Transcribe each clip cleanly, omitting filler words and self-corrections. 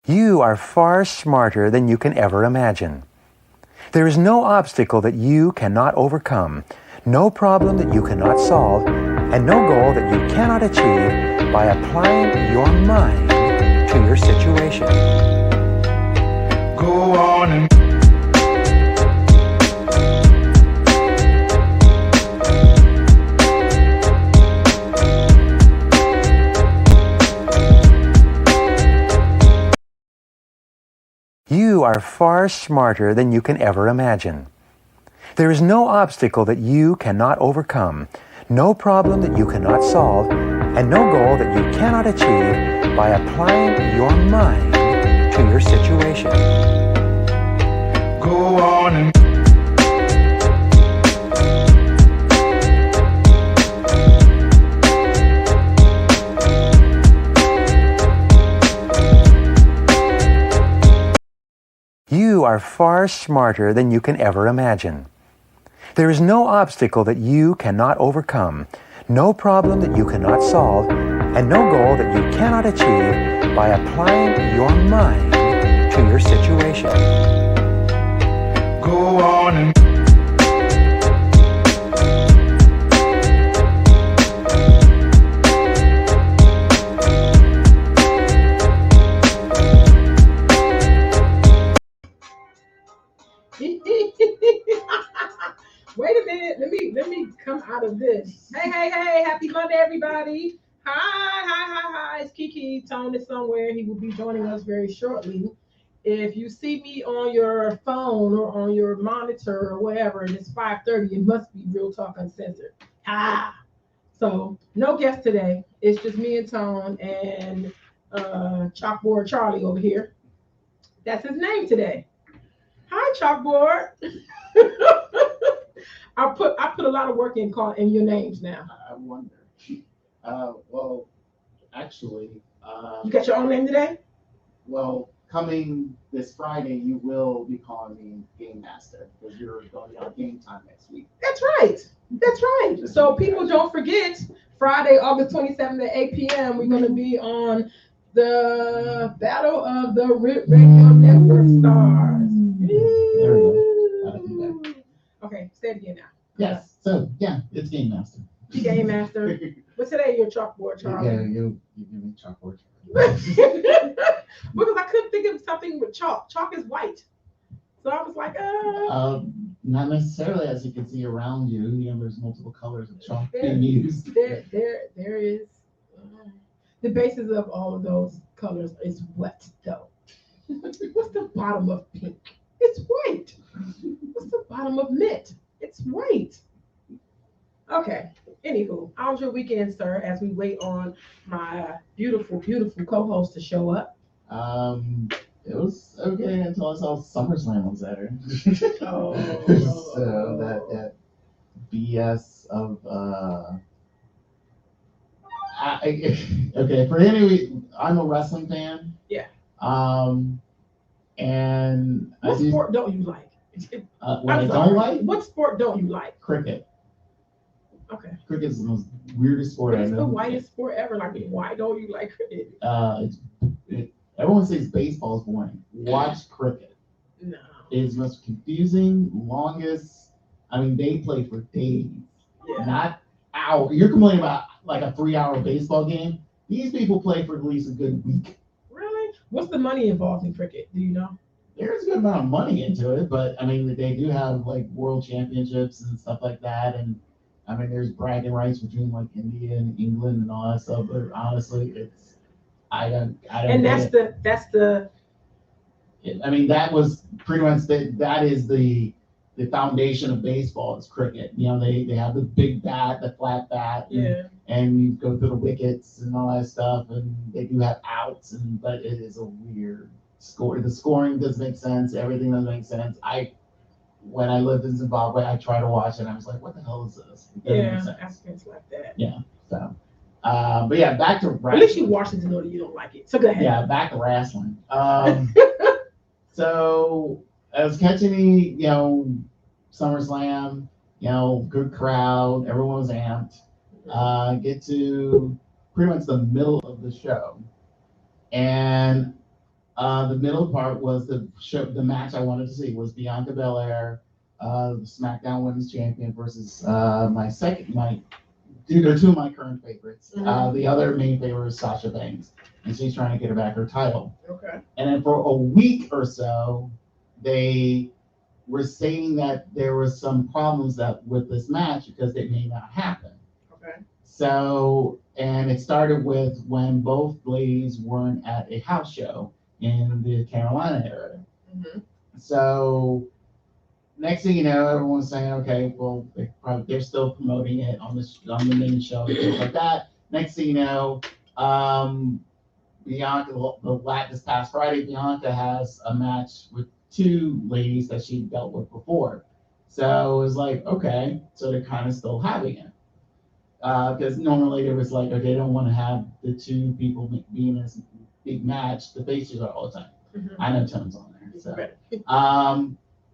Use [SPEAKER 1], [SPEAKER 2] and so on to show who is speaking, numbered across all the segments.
[SPEAKER 1] You are far smarter than you can ever imagine. There is no obstacle that you cannot overcome, no problem that you cannot solve, and no goal that you cannot achieve by applying your mind to your situation. Go on and You are far smarter than you can ever imagine. There is no obstacle that you cannot overcome, no problem that you cannot solve, and no goal that you cannot achieve by applying your mind to your situation. Go on and You are far smarter than you can ever imagine. There is no obstacle that you cannot overcome, no problem that you cannot solve, and no goal that you cannot achieve by applying your mind to your situation. Go on and
[SPEAKER 2] Wait a minute. Let me come out of this. Hey, happy Monday, everybody. Hi. It's Kiki. Tone is somewhere. He will be joining us very shortly. If you see me on your phone or on your monitor or whatever, and it's 5:30, it must be Real Talk Uncensored. So no guest today. It's just me and Tone and Chalkboard Charlie over here. That's his name today. Hi, Chalkboard. I put a lot of work in your names now.
[SPEAKER 3] I wonder. Well, actually,
[SPEAKER 2] you got your own name today?
[SPEAKER 3] Well, coming this Friday, you will be calling me Game Master because you're going to be on Game Time next week.
[SPEAKER 2] That's right. So people don't forget, Friday, August 27th at 8 p.m., we're going to be on the Battle of the Radio Network Stars.
[SPEAKER 3] There we go.
[SPEAKER 2] Okay, say it again now.
[SPEAKER 3] Yes. So yeah, it's Game Master.
[SPEAKER 2] Game Master. But today you're Chalkboard Charlie.
[SPEAKER 3] Yeah, you give me Chalkboard
[SPEAKER 2] Charlie. Because I couldn't think of something with chalk. Chalk is white. So I was like,
[SPEAKER 3] not necessarily, as you can see around you. You know, there's multiple colors of chalk being used.
[SPEAKER 2] There is. The basis of all of those colors is what though? What's the bottom of pink? It's white. What's the bottom of mint? It's white. Okay. Anywho, how was your weekend, sir? As we wait on my beautiful co-host to show up.
[SPEAKER 3] It was okay until I saw SummerSlam on Saturday.
[SPEAKER 2] Oh.
[SPEAKER 3] So that BS of okay, for any, I'm a wrestling fan.
[SPEAKER 2] Yeah.
[SPEAKER 3] And
[SPEAKER 2] what sport don't you like?
[SPEAKER 3] What I don't like?
[SPEAKER 2] What sport don't you like?
[SPEAKER 3] Cricket.
[SPEAKER 2] Okay.
[SPEAKER 3] Cricket is the most weirdest sport I know.
[SPEAKER 2] It's the whitest sport ever. Like, why don't you like cricket?
[SPEAKER 3] Everyone says baseball is boring. Watch cricket.
[SPEAKER 2] No.
[SPEAKER 3] It's the most confusing, longest. I mean, they play for days, not hours. You're complaining about like a 3-hour baseball game. These people play for at least a good week.
[SPEAKER 2] Really? What's the money involved in cricket? Do you know?
[SPEAKER 3] There's a good amount of money into it, but I mean, they do have like world championships and stuff like that, and I mean, there's bragging rights between like India and England and all that stuff. But honestly, it's I don't.
[SPEAKER 2] And that's the.
[SPEAKER 3] I mean, that was pretty much that is the foundation of baseball is cricket. You know, they have the big bat, the flat bat, and you go through the wickets and all that stuff, and they do have outs, but it is a weird score. The scoring doesn't make sense. Everything doesn't make sense. When I lived in Zimbabwe, I tried to watch it, and I was like, what the hell is this?
[SPEAKER 2] Africans like that.
[SPEAKER 3] Yeah, so. But yeah, back to wrestling.
[SPEAKER 2] At least you watched it to know that you don't like it. So go ahead.
[SPEAKER 3] Yeah, back to wrestling. So I was catching the, SummerSlam, good crowd, everyone was amped. Get to pretty much the middle of the show, and The middle part was the match I wanted to see was Bianca Belair, the SmackDown Women's Champion versus they're two of my current favorites.
[SPEAKER 2] Mm-hmm.
[SPEAKER 3] The other main favorite is Sasha Banks, and she's trying to get her back her title.
[SPEAKER 2] Okay.
[SPEAKER 3] And then for a week or so, they were saying that there was some problems with this match because it may not happen.
[SPEAKER 2] Okay.
[SPEAKER 3] So, and it started with when both ladies weren't at a house show in the Carolina area.
[SPEAKER 2] Mm-hmm.
[SPEAKER 3] So, next thing you know, everyone's saying, okay, well, they're still promoting it on the main show and things like that. Next thing you know, Bianca, this past Friday, Bianca has a match with two ladies that she dealt with before. So it was like, okay, so they're kind of still having it. Because normally it was like, okay, they don't want to have the two people being in this big match. The faces are all the time.
[SPEAKER 2] Mm-hmm.
[SPEAKER 3] I know Tone's on there. So,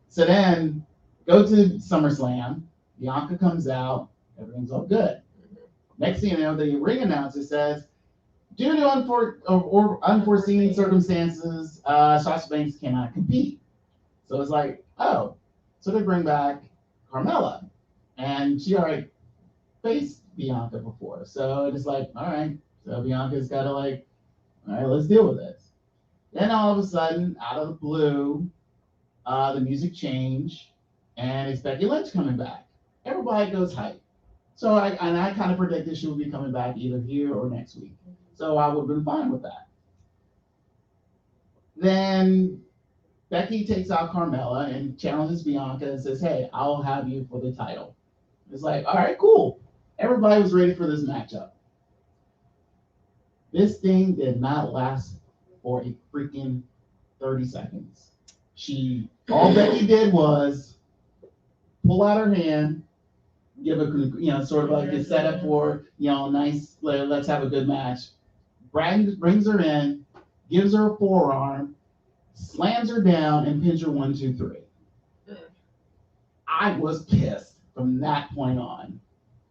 [SPEAKER 3] so then go to SummerSlam. Bianca comes out. Everything's all good. Next thing you know, the ring announcer says, due to unforeseen circumstances, Sasha Banks cannot compete. So it's like, oh, so they bring back Carmella, and she already faced Bianca before. So it's like, all right, so Bianca's got to like, all right, let's deal with this. Then all of a sudden, out of the blue, the music changed, and it's Becky Lynch coming back. Everybody goes hype. So I kind of predicted she would be coming back either here or next week. So I would have been fine with that. Then Becky takes out Carmella and challenges Bianca and says, hey, I'll have you for the title. It's like, all right, cool. Everybody was ready for this matchup. This thing did not last for a freaking 30 seconds. All Becky did was pull out her hand, give a, sort of like a setup for, nice, let's have a good match. Brings her in, gives her a forearm, slams her down, and pins her 1, 2, 3. I was pissed from that point on.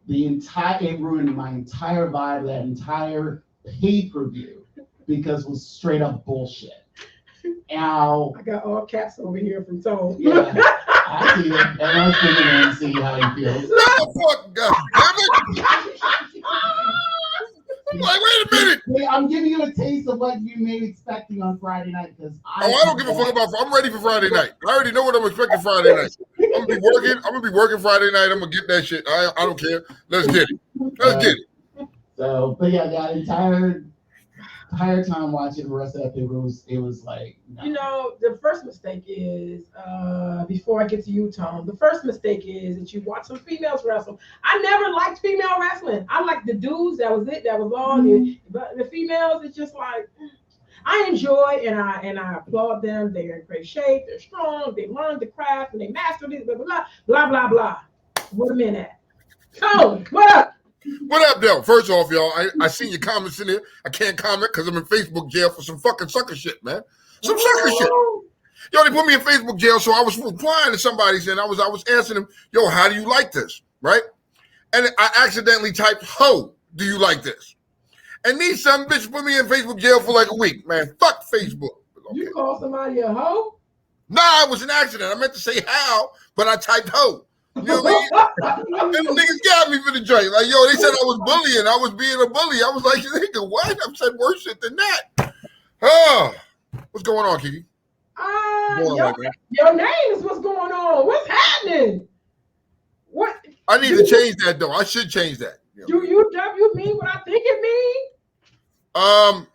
[SPEAKER 3] It ruined my entire vibe, that entire pay-per-view, because it was straight up bullshit. Ow.
[SPEAKER 2] I got all caps over here from Tone.
[SPEAKER 3] Yeah, I see it. Everyone's thinking and see how he feels.
[SPEAKER 4] Fuck, God damn it! Like, wait a minute!
[SPEAKER 3] Wait, I'm giving you a taste of what you may be expecting on Friday night, because
[SPEAKER 4] I don't give a fuck about. I'm ready for Friday night. I already know what I'm expecting Friday night. I'm gonna be working Friday night. I'm gonna get that shit. I don't care. Let's get it. Let's get it.
[SPEAKER 3] So, but yeah, that entire time watching the rest of that paper it was like, no.
[SPEAKER 2] The first mistake is before I get to you, Tom. The first mistake is that you watch some females wrestle. I never liked female wrestling. I liked the dudes. That was it. That was all. Mm-hmm. But the females, it's just like I enjoy and I applaud them. They're in great shape. They're strong. They learned the craft and they mastered it. Blah blah blah blah blah. What a minute. So what up?
[SPEAKER 4] What up, Del? First off, y'all, I seen your comments in there. I can't comment because I'm in Facebook jail for some fucking sucker shit, man. Some sucker shit. Yo, they put me in Facebook jail, so I was replying to somebody saying I was asking them, yo, how do you like this, right? And I accidentally typed, ho, do you like this? And these some bitch put me in Facebook jail for like a week, man. Fuck Facebook.
[SPEAKER 2] Okay. You call somebody a hoe?
[SPEAKER 4] Nah, it was an accident. I meant to say how, but I typed ho. You know what I mean? Them niggas got me for the joint. Like, yo, they said I was bullying. I was being a bully. I was like, nigga, what? I've said worse shit than that. What's going on, Kiki?
[SPEAKER 2] Your name is what's going on. What's happening? What?
[SPEAKER 4] I need to change that, though. I should change that.
[SPEAKER 2] Do you mean what I think it means?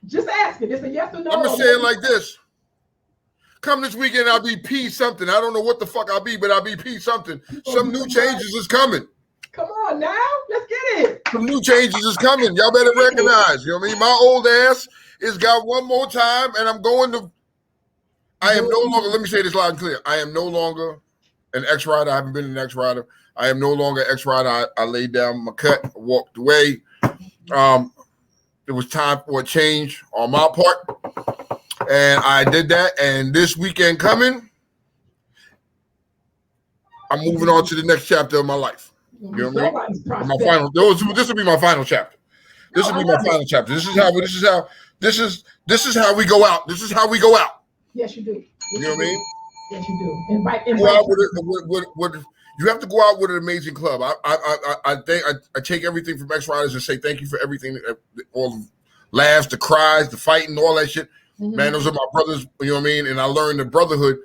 [SPEAKER 2] Just asking. It's a yes or no.
[SPEAKER 4] I'm going to say it like this. Come this weekend, I'll be P something. I don't know what the fuck I'll be, but I'll be P something. Some new changes is coming.
[SPEAKER 2] Come on now. Let's get it.
[SPEAKER 4] Some new changes is coming. Y'all better recognize. You know what I mean? My old ass is got one more time, and I'm going to. I am no longer, let me say this loud and clear. I am no longer an ex-rider. I haven't been an ex-rider. I am no longer ex-rider. I laid down my cut, walked away. It was time for a change on my part. And I did that, and this weekend coming, I'm moving on to the next chapter of my life. You know what I mean? This will be my final chapter. This This is how we go out. This is how we go out.
[SPEAKER 2] Yes, you do. Yes,
[SPEAKER 4] you know what I mean?
[SPEAKER 2] Yes, you do. Invite
[SPEAKER 4] go out with you have to go out with an amazing club. I think I take everything from X Riders and say thank you for everything, all the laughs, the cries, the fighting, all that shit. Mm-hmm. Man, those are my brothers. You know what I mean? And I learned that brotherhood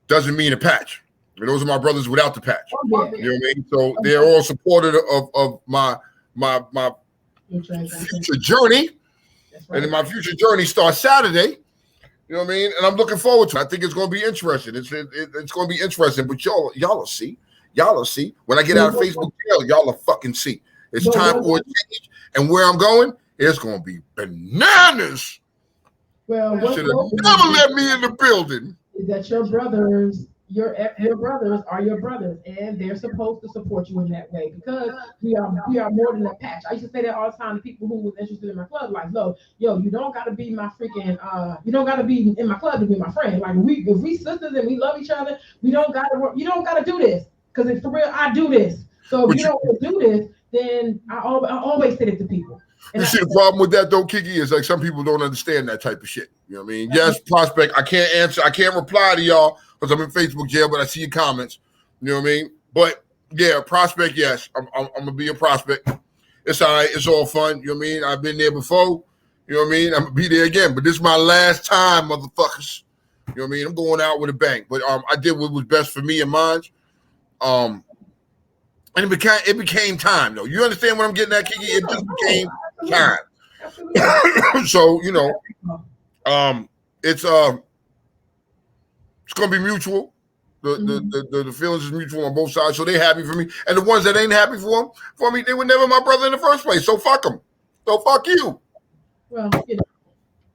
[SPEAKER 4] doesn't mean a patch. Those are my brothers without the patch. You know what I mean? So they're all supportive of my future journey. Right. And then my future journey starts Saturday. You know what I mean? And I'm looking forward to it. I think it's going to be interesting. It's going to be interesting. But y'all will see. Y'all will see. When I get out of Facebook jail, y'all will fucking see. It's time for a change. And where I'm going, it's going to be bananas.
[SPEAKER 2] Well,
[SPEAKER 4] you should have never let me in the building.
[SPEAKER 2] Is that your brothers are your brothers, and they're supposed to support you in that way because we are more than a patch. I used to say that all the time to people who was interested in my club, like, yo, you don't gotta be my freaking you don't gotta be in my club to be my friend. Like if we sisters and we love each other, you don't gotta do this. Because for real, I do this. So if you don't want to do this, then I always say it to people.
[SPEAKER 4] And you see the problem with that though, Kiki, is like some people don't understand that type of shit. You know what I mean? Yes, Prospect, I can't reply to y'all because I'm in Facebook jail, but I see your comments. You know what I mean? But yeah, Prospect, yes. I'm gonna be a Prospect. It's all right, it's all fun. You know what I mean? I've been there before. You know what I mean? I'm gonna be there again. But this is my last time, motherfuckers. You know what I mean? I'm going out with a bang. But I did what was best for me and mine. And it became time though. You understand what I'm getting at, Kiki? It just became time. So, you know, it's gonna be mutual. The feelings is mutual on both sides. So they happy for me. And the ones that ain't happy for me, they were never my brother in the first place. So fuck them. So fuck you.
[SPEAKER 2] Well,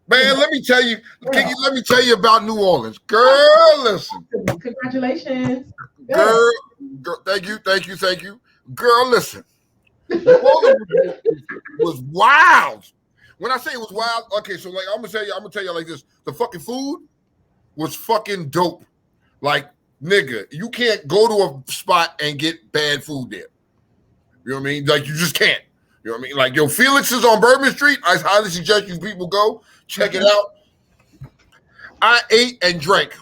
[SPEAKER 4] man, let me tell you, Kiki, let me tell you about New Orleans. Girl, listen.
[SPEAKER 2] Congratulations.
[SPEAKER 4] Girl, thank you. Girl, listen. New Orleans was wild. When I say it was wild, okay, so like I'm gonna tell you like this: the fucking food was fucking dope. Like, nigga, you can't go to a spot and get bad food there. You know what I mean? Like, you just can't. You know what I mean? Like, yo, Felix is on Bourbon Street. I highly suggest you people go check it out. I ate and drank.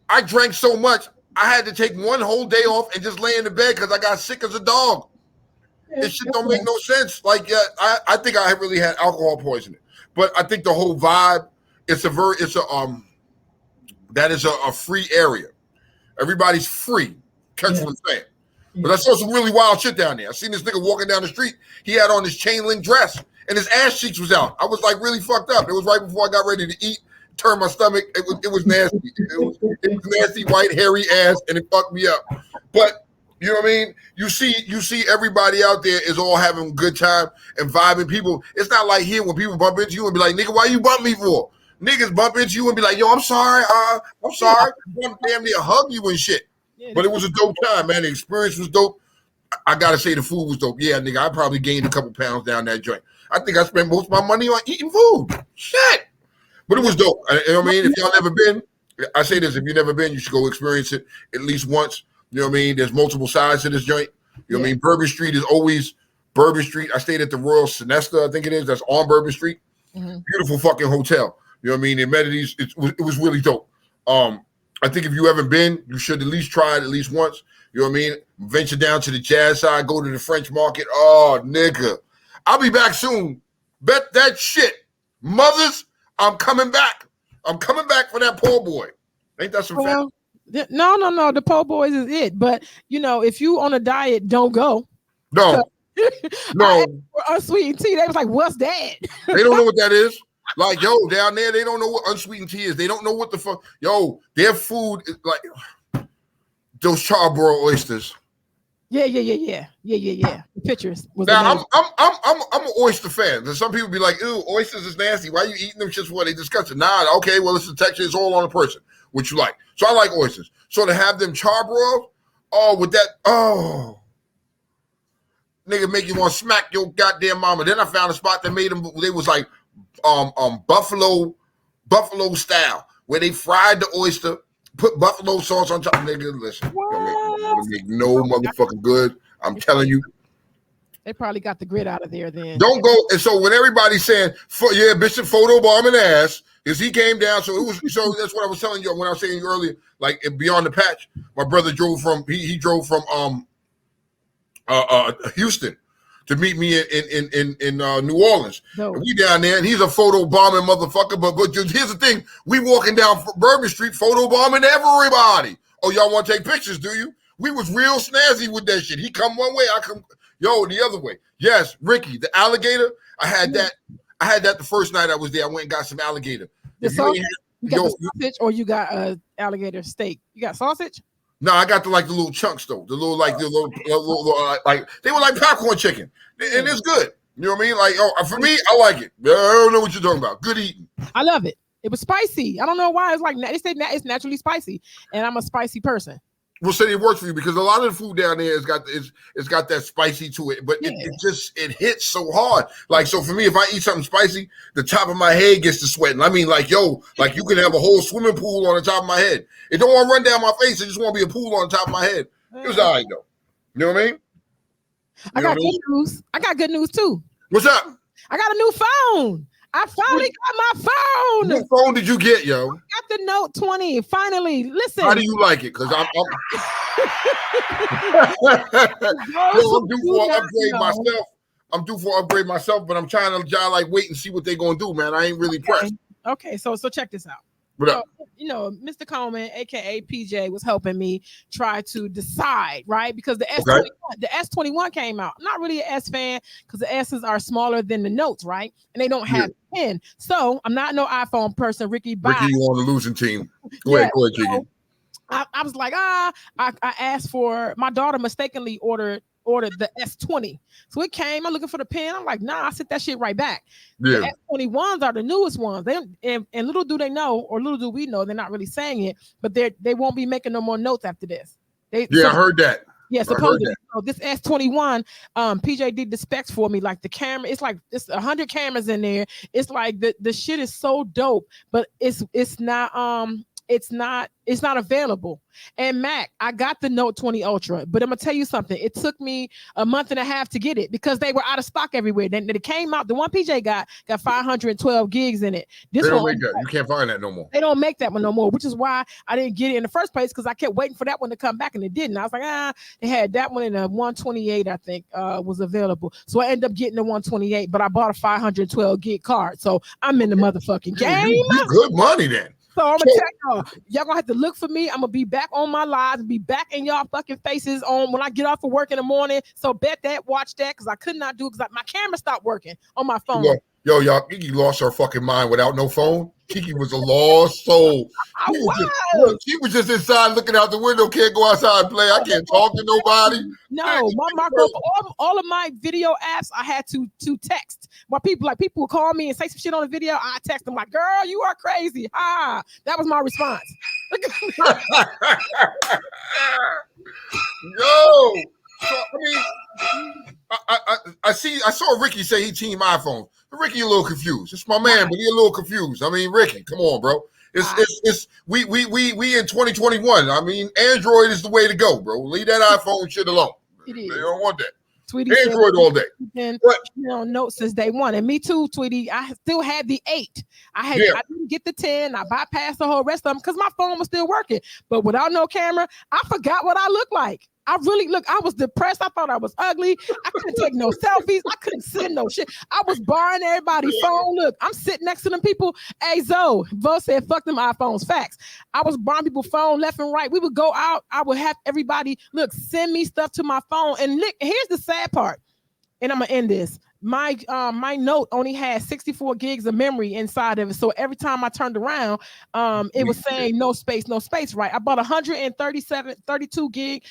[SPEAKER 4] I drank so much I had to take one whole day off and just lay in the bed because I got sick as a dog. This shit don't make no sense. Like, yeah, I think I really had alcohol poisoning, but I think the whole vibe. That is a free area. Everybody's free. Catch what I'm saying? But I saw some really wild shit down there. I seen this nigga walking down the street. He had on his chain link dress and his ass cheeks was out. I was like really fucked up. It was right before I got ready to eat. Turned my stomach. It was nasty. It was nasty, white, hairy ass, and it fucked me up. But you know what I mean? You see everybody out there is all having a good time and vibing. People, it's not like here when people bump into you and be like, nigga, why you bump me for? Niggas bump into you and be like, yo, I'm sorry. I'm sorry. Damn near hug you and shit. But it was a dope time, man. The experience was dope. I gotta say the food was dope. Yeah, nigga, I probably gained a couple pounds down that joint. I think I spent most of my money on eating food. Shit. But it was dope. You know what I mean? If y'all never been, I say this, if you've never been, you should go experience it at least once. You know what I mean? There's multiple sides to this joint. You know what I mean? Bourbon Street is always Bourbon Street. I stayed at the Royal Sinesta, I think it is. That's on Bourbon Street. Mm-hmm. Beautiful fucking hotel. You know what I mean? The amenities, it was really dope. I think if you haven't been, you should at least try it at least once. You know what I mean? Venture down to the jazz side, go to the French market. Oh, nigga. I'll be back soon. Bet that shit. Mothers, I'm coming back. I'm coming back for that poor boy. Ain't that some fact?
[SPEAKER 2] No. The po' boys is it. But, you know, if you on a diet, don't go.
[SPEAKER 4] No.
[SPEAKER 2] Unsweetened tea. They was like, what's that?
[SPEAKER 4] They don't know what that is. Like, yo, down there, they don't know what unsweetened tea is. They don't know what the fuck. Yo, their food is like those charbroiled oysters.
[SPEAKER 2] Yeah. The pictures.
[SPEAKER 4] Now, I'm an oyster fan. And some people be like, ew, oysters is nasty. Why are you eating them just for they disgusting? Nah, okay, well, it's the texture. It's all on the person, what you like. So I like oysters. So to have them charbroiled, with that, nigga make you want to smack your goddamn mama. Then I found a spot that made them, they was like buffalo style, where they fried the oyster, put buffalo sauce on top. Nigga, listen, don't make no motherfucking good. I'm telling you.
[SPEAKER 2] They probably got the grit out of there then.
[SPEAKER 4] Don't go. And so when everybody's saying, yeah, Bishop photobombing ass, is he came down. So it was. So that's what I was telling you when I was saying earlier. Like beyond the patch, my brother drove from. He drove from Houston to meet me in New Orleans. No. And we down there, and he's a photo bombing motherfucker. But here's the thing: we walking down Bourbon Street, photo bombing everybody. Oh, y'all want to take pictures? Do you? We was real snazzy with that shit. He come one way, I come the other way. Yes, Ricky, the alligator. I had that the first night I was there. I went and got some alligator.
[SPEAKER 2] You got the sausage, or you got alligator steak? You got sausage?
[SPEAKER 4] No, I got the little chunks though. The little like they were like popcorn chicken, and it's good. You know what I mean? Like, for me, I like it. I don't know what you're talking about. Good eating.
[SPEAKER 2] I love it. It was spicy. I don't know why. It's like they say it's naturally spicy, and I'm a spicy person.
[SPEAKER 4] We'll say it works for you because a lot of the food down there has got that spicy to it, but it hits so hard. Like, so for me, if I eat something spicy, the top of my head gets to sweating. I mean, like you can have a whole swimming pool on the top of my head. It don't want to run down my face. It just want to be a pool on the top of my head. It was all right though. You know what I mean?
[SPEAKER 2] I got good news. I got good news too.
[SPEAKER 4] What's up?
[SPEAKER 2] I got a new phone. I finally got my phone.
[SPEAKER 4] What phone did you get, yo?
[SPEAKER 2] I got the Note 20. Finally, listen.
[SPEAKER 4] How do you like it? Because I'm due for an upgrade myself. I'm due for an upgrade myself, but I'm trying to wait and see what they're gonna do, man. I ain't really pressed.
[SPEAKER 2] Okay, so check this out.
[SPEAKER 4] What up?
[SPEAKER 2] Mr. Coleman, aka PJ, was helping me try to decide, right? Because the S21 came out. I'm not really an S fan because the S's are smaller than the Notes, right? And they don't have pen. So I'm not no iPhone person. Ricky, bye.
[SPEAKER 4] Ricky, you on the losing team. Go ahead, Kiki.
[SPEAKER 2] I was like, I asked for, my daughter mistakenly ordered the S20. So it came, I'm looking for the pen. I'm like, nah, I sent that shit right back. Yeah. The S21s are the newest ones. And little do they know, or little do we know, they're not really saying it, but they won't be making no more notes after this. I
[SPEAKER 4] heard that.
[SPEAKER 2] Yeah, supposedly. So this S21, PJ did the specs for me. Like the camera, it's 100 cameras in there. It's like the shit is so dope, but it's not available. And Mac, I got the Note 20 Ultra, but I'm gonna tell you something. It took me a month and a half to get it because they were out of stock everywhere. Then it came out. The one PJ got 512 gigs in it.
[SPEAKER 4] They don't make that. You can't find that no more.
[SPEAKER 2] They don't make that one no more, which is why I didn't get it in the first place because I kept waiting for that one to come back and it didn't. I was like, they had that one in a 128, I think, was available. So I ended up getting the 128, but I bought a 512 gig card. So I'm in the motherfucking game.
[SPEAKER 4] You good money then.
[SPEAKER 2] So I'm gonna tell y'all gonna have to look for me. I'm gonna be back on my lives, be back in y'all fucking faces on when I get off of work in the morning. So bet that, watch that, because I could not do it because my camera stopped working on my phone.
[SPEAKER 4] Y'all, Kiki lost her fucking mind without no phone. Kiki was a lost soul. She was just inside looking out the window, can't go outside and play. I can't talk to nobody.
[SPEAKER 2] No, my girl, all of my video apps, I had to text. My people would call me and say some shit on the video. I text them like, girl, you are crazy. That was my response.
[SPEAKER 4] Yo, so, I saw Ricky say he team iPhone. Ricky a little confused. It's my man, but he a little confused. I mean, Ricky, come on, bro. We in 2021. I mean, Android is the way to go, bro. Leave that iPhone shit alone. They don't want that.
[SPEAKER 2] Tweety
[SPEAKER 4] Android all day.
[SPEAKER 2] Been Note since day one, and me too, Tweety. I still had the 8. I didn't get the 10. I bypassed the whole rest of them because my phone was still working. But without no camera, I forgot what I looked like. I was depressed. I thought I was ugly. I couldn't take no selfies. I couldn't send no shit. I was borrowing everybody's phone. Look, I'm sitting next to them people. Hey, Zoe said, fuck them iPhones. Facts. I was borrowing people's phone left and right. We would go out. I would have everybody, send me stuff to my phone. And look, here's the sad part. And I'm going to end this. My Note only had 64 gigs of memory inside of it. So every time I turned around, it was saying no space, right? I bought 32 gig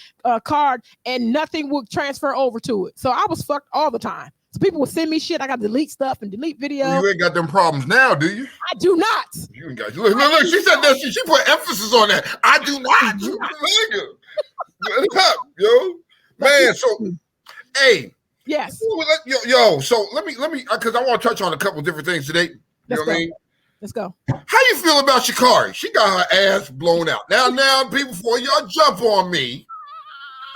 [SPEAKER 2] card and nothing would transfer over to it. So I was fucked all the time. So people would send me shit. I got to delete stuff and delete videos.
[SPEAKER 4] You ain't got them problems now, do you?
[SPEAKER 2] I do not.
[SPEAKER 4] You ain't got, look, she said that she put emphasis on that. I do not. Look up, yo. Man, so, hey.
[SPEAKER 2] Yes.
[SPEAKER 4] Yo, so let me, because I want to touch on a couple different things today. You know what I mean?
[SPEAKER 2] Let's go.
[SPEAKER 4] How you feel about Sha'Carri? She got her ass blown out. Now, people, before y'all jump on me,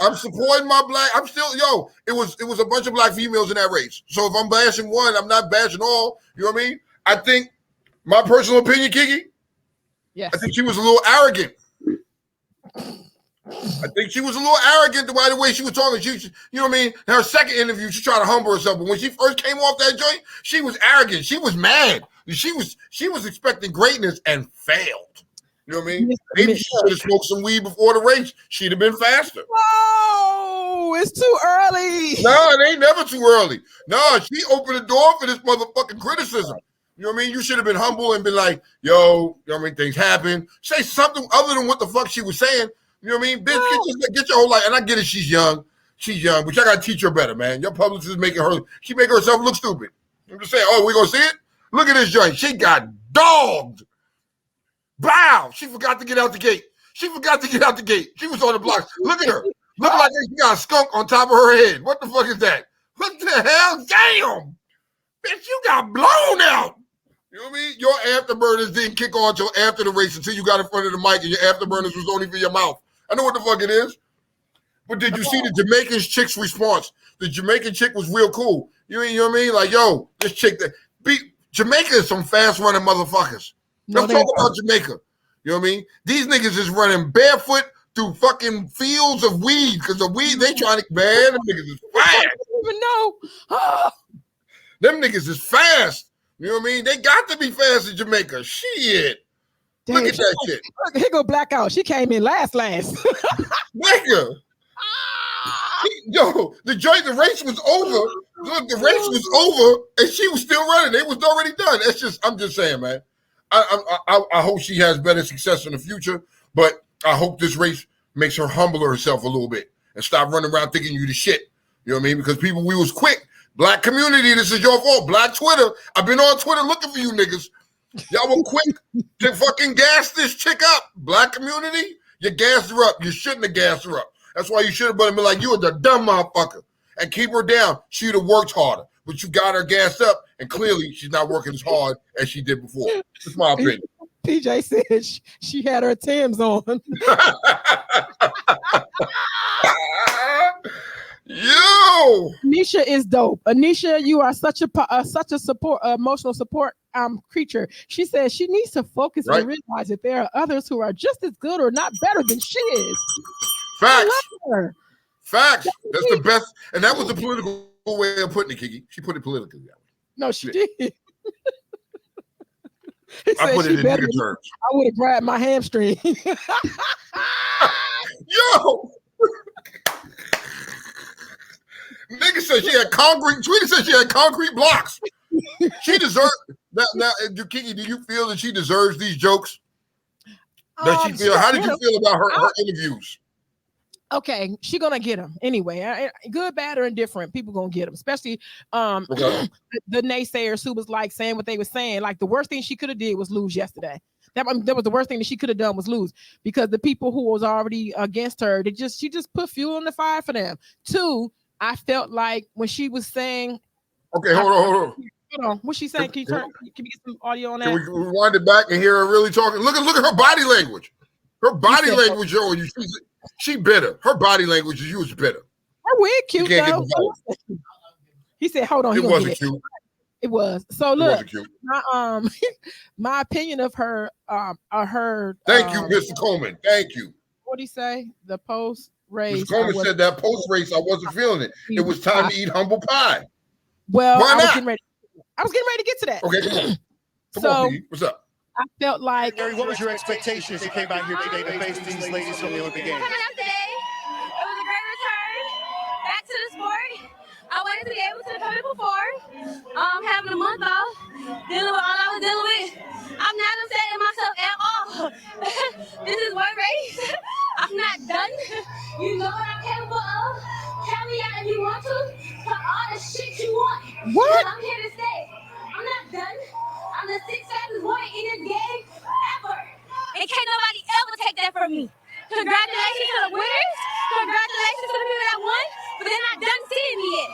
[SPEAKER 4] I'm supporting my black. I'm still, it was a bunch of black females in that race. So if I'm bashing one, I'm not bashing all. You know what I mean? I think my personal opinion, Kiki.
[SPEAKER 2] Yes.
[SPEAKER 4] I think she was a little arrogant. I think she was a little arrogant by the way she was talking. She, you know what I mean? In her second interview, she tried to humble herself, but when she first came off that joint, she was arrogant. She was mad. She was expecting greatness and failed. You know what I mean? Maybe she should have smoked some weed before the race. She'd have been faster.
[SPEAKER 2] Oh, it's too early.
[SPEAKER 4] No, it ain't never too early. No, she opened the door for this motherfucking criticism. You know what I mean? You should have been humble and been like, yo, you know what I mean? Things happen. Say something other than what the fuck she was saying. You know what I mean? Bitch, get your whole life. And I get it, she's young. She's young, but y'all gotta teach her better, man. Your publicist is making herself look stupid. I'm just saying, we gonna see it? Look at this joint. She got dogged. Bow. She forgot to get out the gate. She was on the block. Look at her. Look like she got a skunk on top of her head. What the fuck is that? What the hell? Damn. Bitch, you got blown out. You know what I mean? Your afterburners didn't kick on until after the race, until you got in front of the mic and your afterburners was only for your mouth. I know what the fuck it is. But did you see the Jamaican chick's response? The Jamaican chick was real cool. You know what I mean? Like, yo, this chick Jamaica is some fast running motherfuckers. Let's talk about Jamaica. You know what I mean? These niggas is running barefoot through fucking fields of weed because the weed they trying to, man, them niggas is fast.
[SPEAKER 2] I don't even know.
[SPEAKER 4] Them niggas is fast. You know what I mean? They got to be fast in Jamaica. Shit.
[SPEAKER 2] Damn,
[SPEAKER 4] look at that shit.
[SPEAKER 2] Look, here go Blackout. She came in last.
[SPEAKER 4] Nigga. Yo, the race was over. Look, the race was over, and she was still running. It was already done. I'm just saying, man. I hope she has better success in the future, but I hope this race makes her humble herself a little bit and stop running around thinking you the shit. You know what I mean? Because people, we was quick. Black community, this is your fault. Black Twitter, I've been on Twitter looking for you niggas. Y'all were quick to fucking gas this chick up. Black community, you gassed her up. You shouldn't have gassed her up. That's why you should have been like, you were the dumb motherfucker. And keep her down. She'd have worked harder. But you got her gassed up, and clearly she's not working as hard as she did before. That's my opinion.
[SPEAKER 2] PJ said she had her Timbs on.
[SPEAKER 4] Yo,
[SPEAKER 2] Anisha is dope. Anisha, you are such a support, emotional support creature. She says she needs to focus and realize that there are others who are just as good or not better than she is.
[SPEAKER 4] Facts. Facts. That's the best, and that was the political way of putting it, Kiki. She put it politically.
[SPEAKER 2] No, she did.
[SPEAKER 4] I put it in nigga terms.
[SPEAKER 2] I would have grabbed my hamstring.
[SPEAKER 4] Yo. Nigga said she had concrete. Tweety said she had concrete blocks. She deserves that. Now, Kiki, do you feel that she deserves these jokes? Does she feel? How did you feel about her interviews?
[SPEAKER 2] Okay, she gonna get them anyway. Good, bad, or indifferent, people gonna get them. Especially the naysayers who was like saying what they were saying. Like the worst thing she could have did was lose yesterday. That was the worst thing that she could have done was lose, because the people who was already against her, she just put fuel on the fire for them. Two, I felt like when she was saying,
[SPEAKER 4] okay, hold on.
[SPEAKER 2] What's she saying? Can we get some audio on that?
[SPEAKER 4] Can we rewind it back and hear her really talking? Look at her body language. Her body language showing you she bitter. Her body language is you was bitter.
[SPEAKER 2] Her wig cute though. He said, "Hold on."
[SPEAKER 4] It wasn't cute.
[SPEAKER 2] It was. So look, my opinion of her.
[SPEAKER 4] Thank you, Mr. Coleman. Thank you.
[SPEAKER 2] What did he say? The post race.
[SPEAKER 4] Mr. Coleman said that post race, I wasn't feeling it. It was time to eat humble pie.
[SPEAKER 2] Well,
[SPEAKER 4] why not?
[SPEAKER 2] I was getting ready to get to that.
[SPEAKER 4] Okay, come on. Come on, Pete. What's up?
[SPEAKER 2] I felt like.
[SPEAKER 5] Gary, what was your expectation as you came out here today to face these ladies from the Olympic Games?
[SPEAKER 6] Coming out today, it was a great return back to the sport. I wanted to be able to come in before, having a month off, dealing with all I was dealing with. I'm not upset at myself at all. This is one race. I'm not done. You know what I'm capable of. Tell me out if you want to. Talk all the shit you want.
[SPEAKER 2] What?
[SPEAKER 6] I'm here to stay. I'm not done. I'm the sixth fastest woman in this game ever. And can't nobody ever take that from me. Congratulations to the winners. Congratulations to the people that won. But they're not done seeing me yet.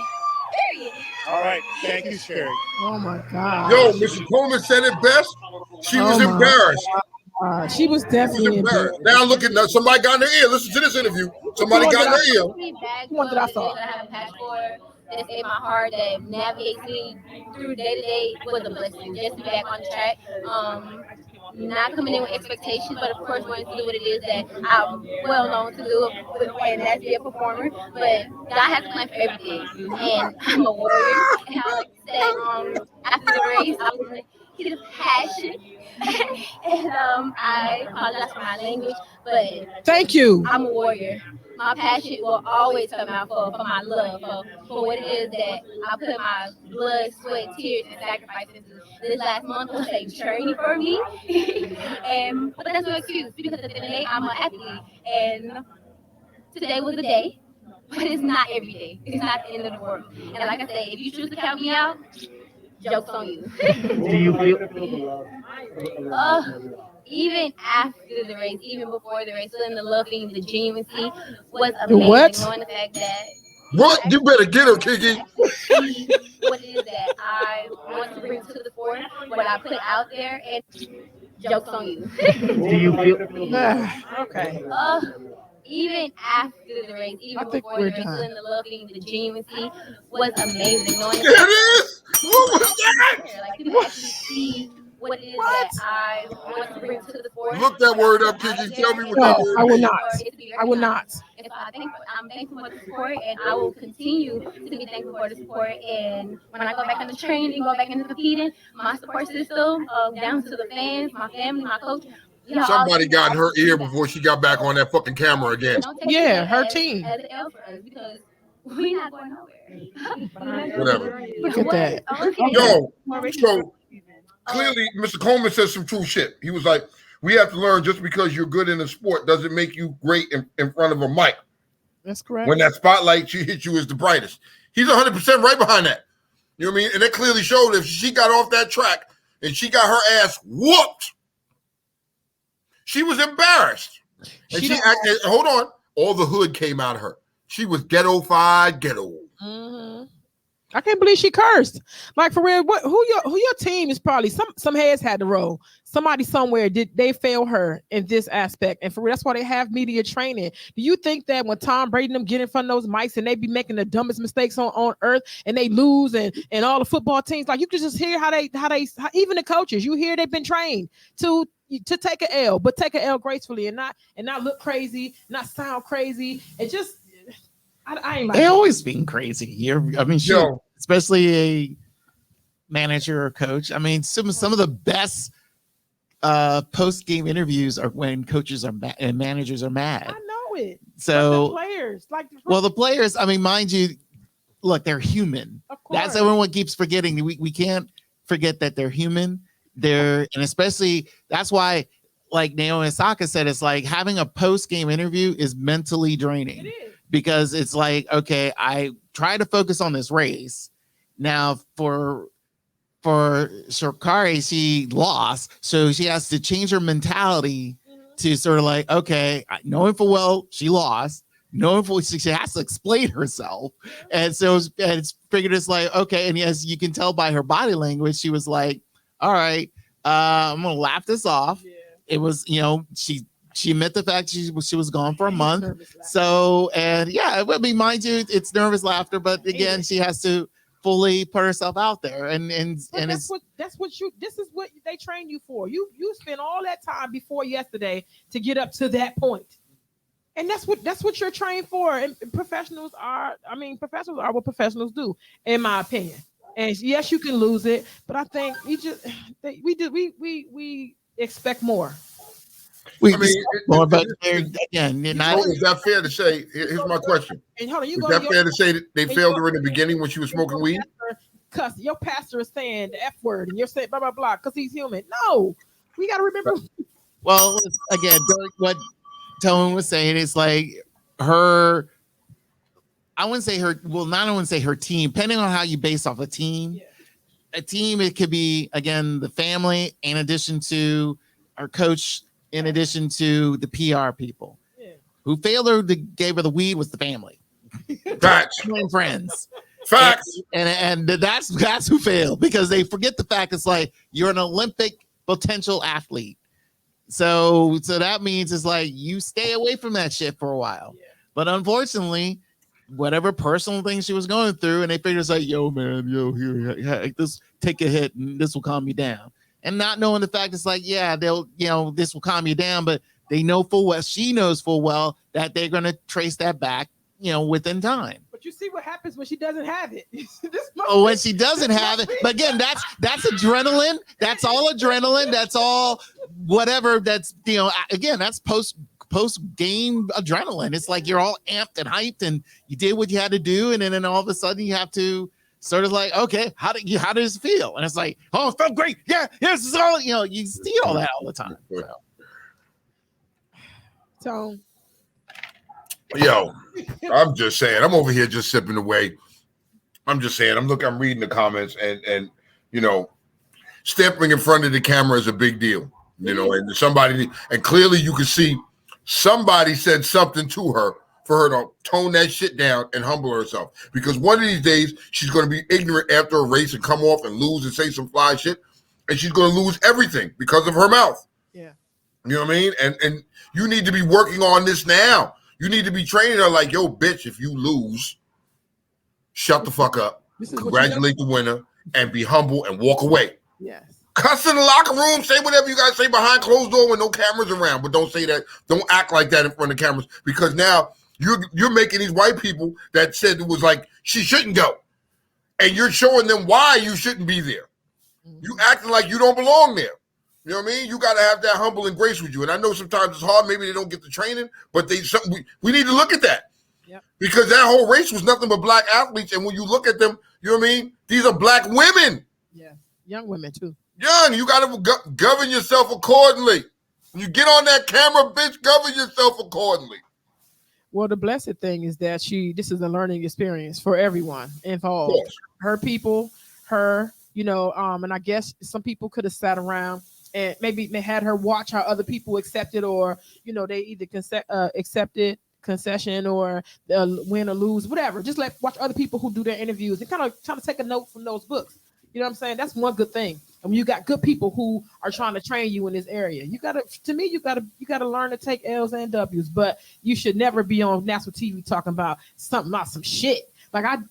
[SPEAKER 6] Period.
[SPEAKER 5] All right. Thank you, Sherry.
[SPEAKER 2] Oh my God.
[SPEAKER 4] Yo, Mr. Coleman said it best. She was embarrassed.
[SPEAKER 2] She was definitely embarrassed.
[SPEAKER 4] Now look at that. Somebody got in their ear. Listen to this interview. Somebody got in their ear.
[SPEAKER 2] One that I saw.
[SPEAKER 6] I have a passion for, that's in my heart, that navigates me through day to day, was a blessing. Just to be back on track. Not coming in with expectations, but of course wanting to do what it is that I'm well known to do, and that's be a performer. But God has a plan for everything, and I'm a warrior. And I like to say, after the race, I was like, hit a passion, and I apologize for my language, but
[SPEAKER 2] thank you.
[SPEAKER 6] I'm a warrior. My passion will always come out for my love, for what it is that I put my blood, sweat, tears, and sacrifice into. This last month was a journey for me, but that's no excuse, because at the end of the day, I'm an athlete, and today was the day, but it's not every day. It's not the end of the world. And like I say, if you choose to count me out, joke's on you.
[SPEAKER 7] Do you feel the love?
[SPEAKER 6] Even after the race, even before the race, feeling the loving, the genuinity was
[SPEAKER 2] The
[SPEAKER 6] amazing.
[SPEAKER 2] what?
[SPEAKER 6] Knowing the fact that
[SPEAKER 4] What? You better get her, Kiki.
[SPEAKER 6] what it is that I want to bring to the fore, what I put out there, and joke's on you.
[SPEAKER 7] Do you feel?
[SPEAKER 2] Okay.
[SPEAKER 6] Even after the race, even before the race, feeling the loving, the genuinity was amazing. Knowing
[SPEAKER 4] There it is. What was that?
[SPEAKER 6] like people actually see what it is that I want to bring to the fore.
[SPEAKER 4] Look that word up, Kiki. Tell me what
[SPEAKER 2] No,
[SPEAKER 4] that word
[SPEAKER 2] I will
[SPEAKER 4] is.
[SPEAKER 2] not. I will not.
[SPEAKER 6] And so I'm thankful for the support, and I will continue to be thankful for the support. And when I go back into training, go back into competing, my support system, down to the fans, my family, my coach.
[SPEAKER 4] Somebody got in her ear before she got back on that fucking camera again.
[SPEAKER 2] Yeah, her team.
[SPEAKER 6] As an L for us, because we're not going nowhere.
[SPEAKER 4] Whatever.
[SPEAKER 2] Look at that.
[SPEAKER 4] Yo, so clearly Mr. Coleman said some true shit. He was like, we have to learn, just because you're good in the sport doesn't make you great in front of a mic.
[SPEAKER 2] That's correct.
[SPEAKER 4] When that spotlight hit you is the brightest. He's 100% right behind that. You know what I mean? And that clearly showed if she got off that track and she got her ass whooped, she was embarrassed. And she acted, hold on, all the hood came out of her. She was ghetto-fied, ghetto.
[SPEAKER 2] Mm-hmm. I can't believe she cursed. Like, for real, who your team is? Probably some heads had to roll. Somebody somewhere did they fail her in this aspect, and for real, that's why they have media training. Do you think that when Tom Brady and them get in front of those mics and they be making the dumbest mistakes on earth and they lose, and all the football teams, like, you can just hear how even the coaches, you hear they've been trained to take an L, but take an L gracefully and not look crazy, not sound crazy, and just. I ain't like
[SPEAKER 8] they always being crazy. Especially a manager or coach. I mean, some of the best post-game interviews are when coaches are and managers are mad.
[SPEAKER 2] I know it.
[SPEAKER 8] So
[SPEAKER 2] the players,
[SPEAKER 8] the players. I mean, mind you, look, they're human.
[SPEAKER 2] Of course.
[SPEAKER 8] That's everyone keeps forgetting. We can't forget that they're human. And especially that's why, like Naomi Osaka said, it's like having a post-game interview is mentally draining.
[SPEAKER 2] It is.
[SPEAKER 8] Because it's like, okay, I try to focus on this race. Now for Shokari, she lost, so she has to change her mentality to sort of like, okay, knowing full well she lost, knowing full she has to explain herself, and so it's figured it's like, okay, and yes, you can tell by her body language, she was like, all right, I'm gonna laugh this off. Yeah. It was, she admit the fact she was gone for a month. So, and yeah, I mean, mind you, it's nervous laughter, but again, she has to fully put herself out there. And this is what they train you for. You spend all that time before yesterday to get up to that point. And that's what you're trained for. And professionals are what professionals do, in my opinion. And yes, you can lose it, but I think we expect more. But again,
[SPEAKER 4] is that fair to say? Here's my question. And hold on, is that fair to say that they failed her in the beginning when she was smoking weed?
[SPEAKER 2] Your pastor is saying the F word and you're saying blah blah blah because he's human. No, we got to remember.
[SPEAKER 8] Well, again, what Tone was saying is like her. I wouldn't say her. Well, not I wouldn't say her team. Depending on how you base off a team. Yeah. A team, it could be again the family, in addition to our coach. In addition to the PR people, who failed her, gave her the weed was the family,
[SPEAKER 4] facts,
[SPEAKER 8] and friends,
[SPEAKER 4] facts,
[SPEAKER 8] and that's who failed because they forget the fact it's like you're an Olympic potential athlete. So that means it's like you stay away from that shit for a while.
[SPEAKER 2] Yeah.
[SPEAKER 8] But unfortunately, whatever personal thing she was going through, and they figure it's like, yo, man, here, this, take a hit, and this will calm you down. And not knowing the fact it's like, yeah, they'll, this will calm you down, but they know full well, she knows full well that they're going to trace that back, within time.
[SPEAKER 2] But you see what happens when she doesn't have it.
[SPEAKER 8] When she doesn't have it. But again, that's adrenaline. That's all adrenaline. That's all whatever. That's, again, that's post game adrenaline. It's like you're all amped and hyped and you did what you had to do. And then all of a sudden you have to sort of like, okay, how does it feel? And it's like, oh, it felt great. Yeah, this is all, you see all that all the time.
[SPEAKER 2] So.
[SPEAKER 4] Yo, I'm just saying, I'm over here just sipping away. I'm just saying, I'm reading the comments and stepping in front of the camera is a big deal, and clearly you can see somebody said something to her for her to tone that shit down and humble herself, because one of these days she's going to be ignorant after a race and come off and lose and say some fly shit, and she's going to lose everything because of her mouth.
[SPEAKER 2] Yeah.
[SPEAKER 4] You know what I mean? And you need to be working on this now. You need to be training her like, yo, bitch, if you lose, shut the fuck up, congratulate the winner, and be humble and walk away.
[SPEAKER 2] Yes.
[SPEAKER 4] Cuss in the locker room, say whatever you got to say behind closed door when no cameras around, but don't say that. Don't act like that in front of cameras, because now you're making these white people that said it was like she shouldn't go, and you're showing them why you shouldn't be there. You acting like you don't belong there. You know what I mean? You got to have that humble and grace with you. And I know sometimes it's hard. Maybe they don't get the training, but we need to look at that.
[SPEAKER 2] Yep.
[SPEAKER 4] Because that whole race was nothing but black athletes. And when you look at them, you know what I mean? These are black women.
[SPEAKER 2] Yeah. Young women too.
[SPEAKER 4] Young. You got to govern yourself accordingly. When you get on that camera, bitch, govern yourself accordingly.
[SPEAKER 2] Well, the blessed thing is that this is a learning experience for everyone involved. Her people, her, and I guess some people could have sat around and maybe they had her watch how other people accepted, or they either accepted concession or win or lose, whatever. Just watch other people who do their interviews and kind of trying to take a note from those books. You know what I'm saying? That's one good thing. And when you got good people who are trying to train you in this area, you gotta learn to take L's and W's. But you should never be on national TV talking about something about some shit.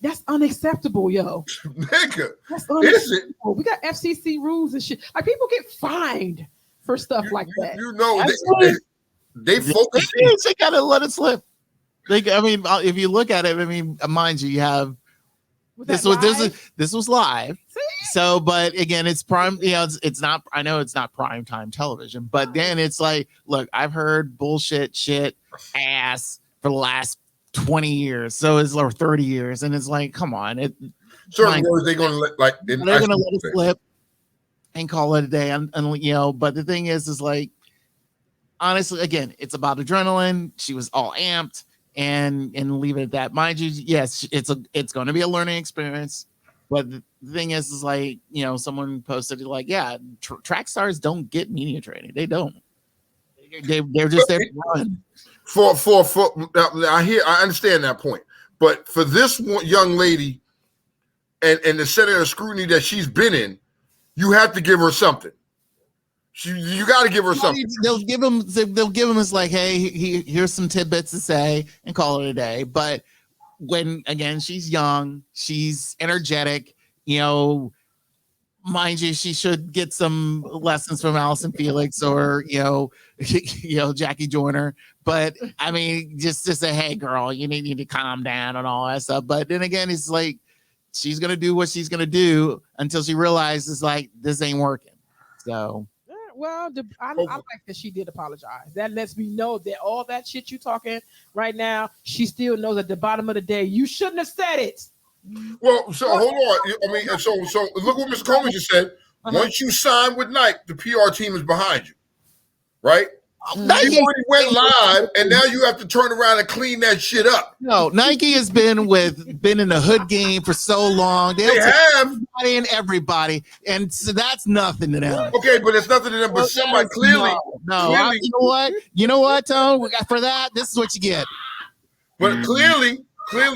[SPEAKER 2] That's unacceptable, yo.
[SPEAKER 4] Nigga,
[SPEAKER 2] that's unacceptable. We got FCC rules and shit. Like, people get fined for stuff like that.
[SPEAKER 4] They focus.
[SPEAKER 8] They gotta let it slip. If you look at it, mind you, you have this was live.
[SPEAKER 2] See?
[SPEAKER 8] So, but again, it's prime. It's not. I know it's not prime time television, but then it's like, look, I've heard bullshit, shit, ass for the last 20 years, so it's or 30 years, and it's like, come on,
[SPEAKER 4] certain words they're gonna let
[SPEAKER 8] they're gonna let it slip and call it a day, and but the thing is like, honestly, again, it's about adrenaline. She was all amped, and leave it at that. Mind you, yes, it's going to be a learning experience, but the thing is like, someone posted it like, yeah, track stars don't get media training. They don't. They're just there to run.
[SPEAKER 4] I understand that point, but for this one young lady and the center of scrutiny that she's been in, you have to give her something. You got to give her something.
[SPEAKER 8] They'll give them it's like, hey, here's some tidbits to say and call it a day. But when, again, she's young, she's energetic, mind you, she should get some lessons from Allison Felix or, Jackie Joyner. But just to say, hey, girl, you need to calm down and all that stuff. But then again, it's like, she's going to do what she's going to do until she realizes like, this ain't working. So.
[SPEAKER 2] Well, I like that she did apologize. That lets me know that all that shit you talking right now, she still knows at the bottom of the day, you shouldn't have said it.
[SPEAKER 4] Well, so hold on. So look what Mr. Coleman just said. Once you sign with Nike, the PR team is behind you, right? Nike already went live, and now you have to turn around and clean that shit up.
[SPEAKER 8] No, Nike has been in the hood game for so long. They have everybody, and so that's nothing to them.
[SPEAKER 4] Okay, but it's nothing to them. But somebody clearly,
[SPEAKER 8] you know what, Tone? We got for that. This is what you get.
[SPEAKER 4] But clearly,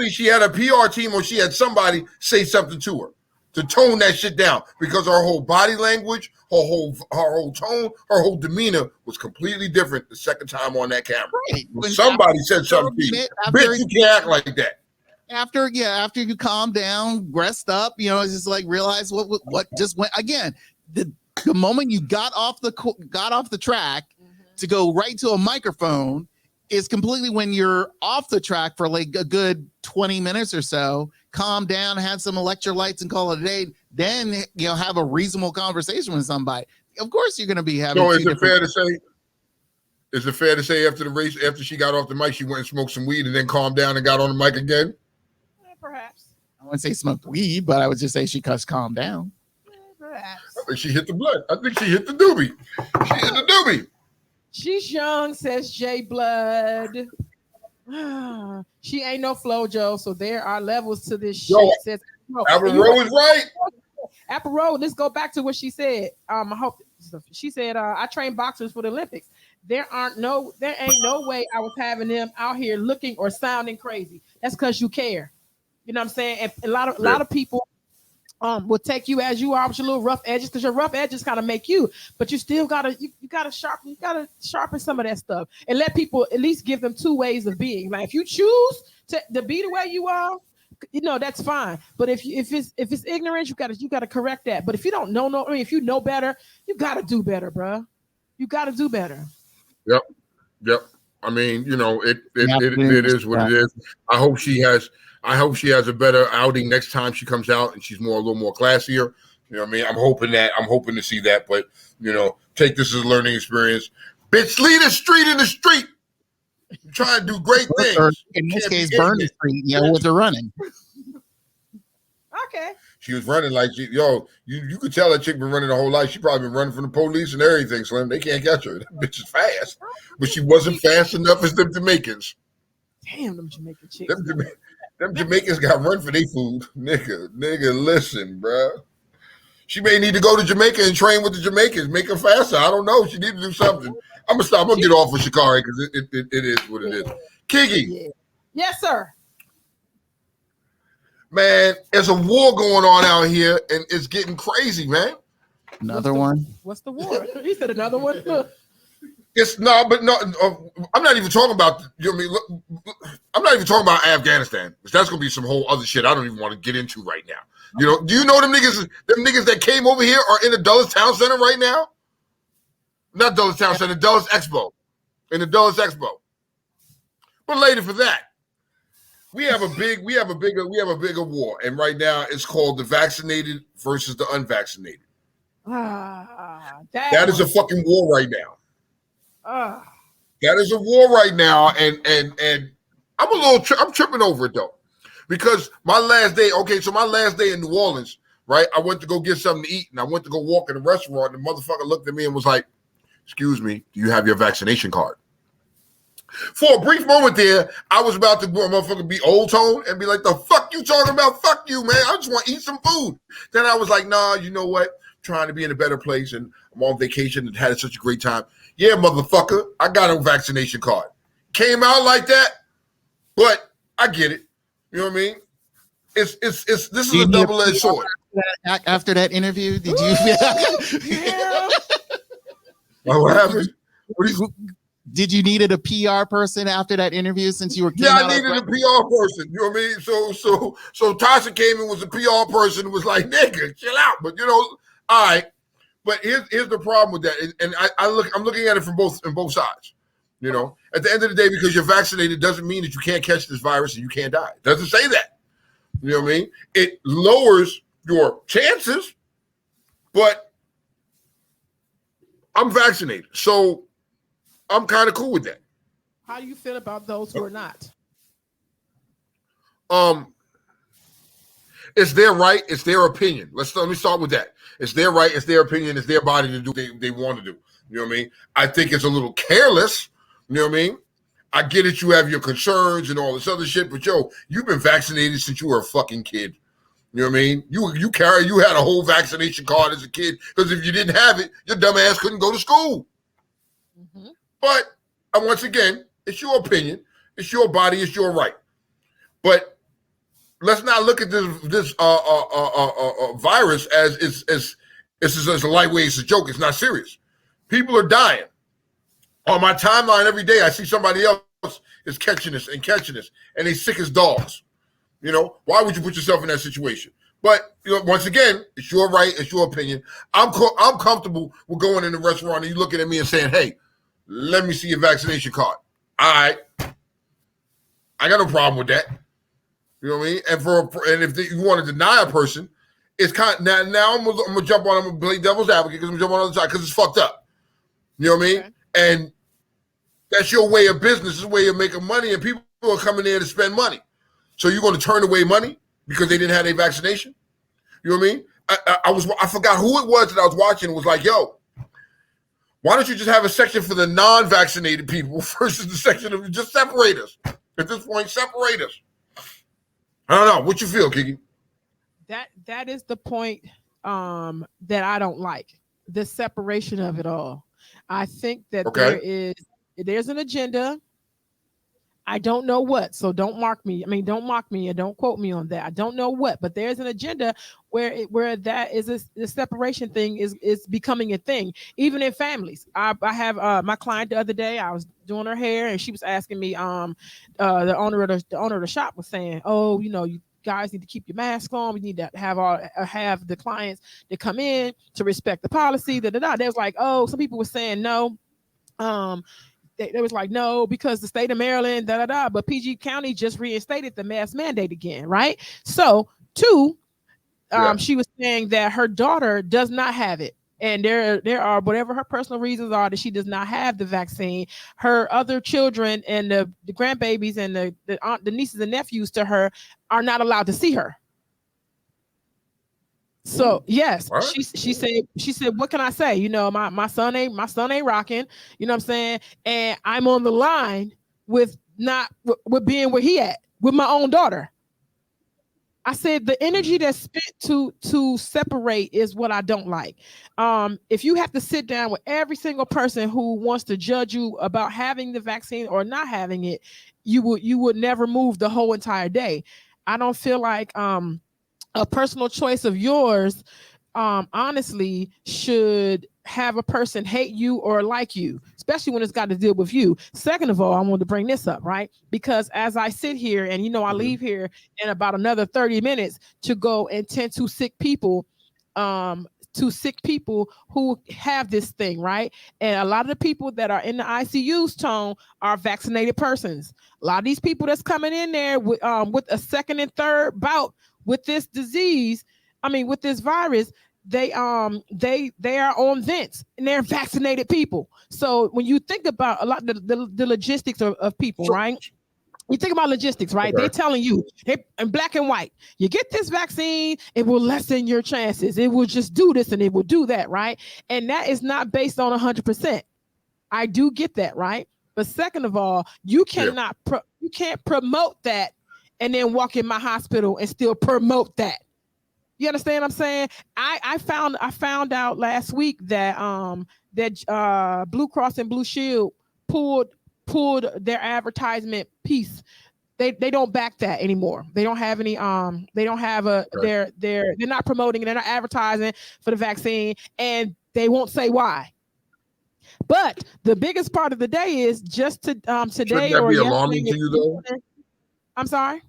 [SPEAKER 4] she had a PR team, or she had somebody say something to her. to tone that shit down because her whole body language, her whole tone, her whole demeanor was completely different the second time on that camera.
[SPEAKER 8] Right.
[SPEAKER 4] When somebody said something to you, bitch, you can't act like that.
[SPEAKER 8] After you calm down, rest up, it's just like realize what just went again. The moment you got off the track to go right to a microphone is completely when you're off the track for like a good 20 minutes or so. Calm down, have some electrolytes, and call it a day. Then have a reasonable conversation with somebody. Of course, you're going to be having.
[SPEAKER 4] So is it fair to say? Is it fair to say after the race, after she got off the mic, she went and smoked some weed and then calmed down and got on the mic again?
[SPEAKER 6] Perhaps.
[SPEAKER 8] I wouldn't say smoked weed, but I would just say she calmed down.
[SPEAKER 6] Perhaps.
[SPEAKER 4] I think she hit the blood. I think she hit the doobie. She hit the doobie.
[SPEAKER 2] She's young, says J Blood. She ain't no Flojo, so there are levels to this shit. Says
[SPEAKER 4] Aparo is right.
[SPEAKER 2] Aparo, let's go back to what she said. I hope she said I train boxers for the Olympics. There ain't no way I was having them out here looking or sounding crazy. That's because you care. You know what I'm saying? And a lot of people will take you as you are with your little rough edges, because your rough edges kind of make you, but you still gotta sharpen some of that stuff and let people at least give them two ways of being. Like if you choose to be the way you are, that's fine. But if it's ignorance, you gotta correct that. But if you don't know, if you know better, you gotta do better, bro. You gotta do better.
[SPEAKER 4] Yep. I mean, it is what it is. I hope she has a better outing next time she comes out and she's a little more classier. You know what I mean? I'm hoping to see that, but take this as a learning experience. Bitch, lead the street in the street. You try to do great things.
[SPEAKER 8] Or in this case, burn the street, with her running.
[SPEAKER 2] Okay.
[SPEAKER 4] She was running like you could tell that chick been running her whole life. She probably been running from the police and everything, Slim. They can't catch her. That bitch is fast. But she wasn't fast enough as them Jamaicans.
[SPEAKER 2] Damn, them Jamaican chicks.
[SPEAKER 4] Them Jamaicans got run for their food. Nigga, listen, bro. She may need to go to Jamaica and train with the Jamaicans. Make her faster. I don't know. She need to do something. I'm going to stop. I'm going to get off of Shikari because it is what it is. Kiki.
[SPEAKER 2] Yeah. Yes, sir.
[SPEAKER 4] Man, there's a war going on out here, and it's getting crazy, man.
[SPEAKER 8] Another one?
[SPEAKER 2] What's the war? He said another one?
[SPEAKER 4] I'm not even talking about, I'm not even talking about Afghanistan, because that's going to be some whole other shit I don't even want to get into right now. Do you know them niggas that came over here are in the Dulles Town Center right now? Not Dulles Town Center, Dulles Expo. In the Dulles Expo. But later for that, we have a bigger war, and right now it's called the vaccinated versus the unvaccinated. That is a fucking war right now. That is a war right now, and I'm tripping over it though, because my last day in New Orleans, right? I went to go get something to eat, and I went to go walk in a restaurant, and the motherfucker looked at me and was like, "Excuse me, do you have your vaccination card?" For a brief moment there, I was about to motherfucker be old tone and be like, "The fuck you talking about? Fuck you, man. I just want to eat some food." Then I was like, "Nah, you know what? I'm trying to be in a better place, and I'm on vacation and had such a great time." Yeah, motherfucker, I got a vaccination card. Came out like that, but I get it. You know what I mean? This is a double-edged sword.
[SPEAKER 8] After that interview, did you?
[SPEAKER 4] What happened?
[SPEAKER 8] Did you needed a PR person after that interview since you were?
[SPEAKER 4] I needed a PR person. You know what I mean? So Tasha came in, was a PR person, was like, "Nigga, chill out." But all right. But here's the problem with that, and I'm looking at it from both sides. At the end of the day, because you're vaccinated doesn't mean that you can't catch this virus and you can't die. It doesn't say that. You know what I mean? It lowers your chances, but I'm vaccinated, so I'm kind of cool with that.
[SPEAKER 2] How do you feel about those who are not?
[SPEAKER 4] It's their right. It's their opinion. Let me start with that. It's their right. It's their opinion. It's their body to do what they want to do. You know what I mean? I think it's a little careless. You know what I mean? I get it. You have your concerns and all this other shit, but you've been vaccinated since you were a fucking kid. You know what I mean? You had a whole vaccination card as a kid, because if you didn't have it, your dumb ass couldn't go to school. Mm-hmm. But once again, it's your opinion. It's your body. It's your right. But let's not look at this virus as it's a lightweight, it's a joke. It's not serious. People are dying. On my timeline every day, I see somebody else is catching this, and they sick as dogs. You know, why would you put yourself in that situation? But you know, once again, it's your right, it's your opinion. I'm comfortable with going in the restaurant and you looking at me and saying, "Hey, let me see your vaccination card." All right, I got no problem with that. You know what I mean? And if you want to deny a person, it's kind of, now I'm gonna jump on. I'm gonna play devil's advocate because I'm gonna jump on the other side because it's fucked up. You know what I mean? Okay. And that's your way of business, is a way of making money, and people are coming there to spend money. So you're going to turn away money because they didn't have a vaccination? You know what I mean? I forgot who it was that I was watching. It was like, yo, why don't you just have a section for the non-vaccinated people versus the section of just separate us? At this point, separate us. I don't know. What you feel, Kiki?
[SPEAKER 2] That is the point that I don't like. The separation of it all. I think that there's an agenda. I don't know what, so don't mock me and don't quote me on that. I don't know what, but there's an agenda where that is the separation thing is becoming a thing, even in families. I have my client the other day. I was doing her hair, and she was asking me. The owner of the shop was saying, "Oh, you know, you guys need to keep your mask on. We need to have the clients that come in to respect the policy." They was like, "Oh," some people were saying no. They was like, no, because the state of Maryland, but PG County just reinstated the mask mandate again, right? So, she was saying that her daughter does not have it. And there are, whatever her personal reasons are, that she does not have the vaccine. Her other children and the grandbabies and the nieces and nephews to her are not allowed to see her. So yes, she said, what can I say? You know, my son ain't rocking, you know what I'm saying? And I'm on the line with being where he at with my own daughter. I said the energy that's spent to separate is what I don't like. If you have to sit down with every single person who wants to judge you about having the vaccine or not having it, you would never move the whole entire day. I don't feel like a personal choice of yours, honestly, should have a person hate you or like you, especially when it's got to deal with you. Second of all, I want to bring this up, right? Because as I sit here and, you know, I leave here in about another 30 minutes to go and tend to sick people, who have this thing, right? And a lot of the people that are in the ICUs, Tone, are vaccinated persons. A lot of these people that's coming in there with a second and third bout with this disease, with this virus, they are on vents and they're vaccinated people. So when you think about a lot of the logistics of people, right? You think about logistics, right? Okay. They're telling you in black and white, you get this vaccine, it will lessen your chances. It will just do this and it will do that, right? And that is not based on 100%. I do get that, right? But second of all, you cannot you can't promote that and then walk in my hospital and still promote that. You understand what I'm saying? I found out last week that Blue Cross and Blue Shield pulled their advertisement piece. They don't back that anymore. They don't have any they don't have they're not promoting, they're not advertising for the vaccine, and they won't say why. But the biggest part of the day is just today. Shouldn't
[SPEAKER 4] that be alarming to you though?
[SPEAKER 2] I'm sorry?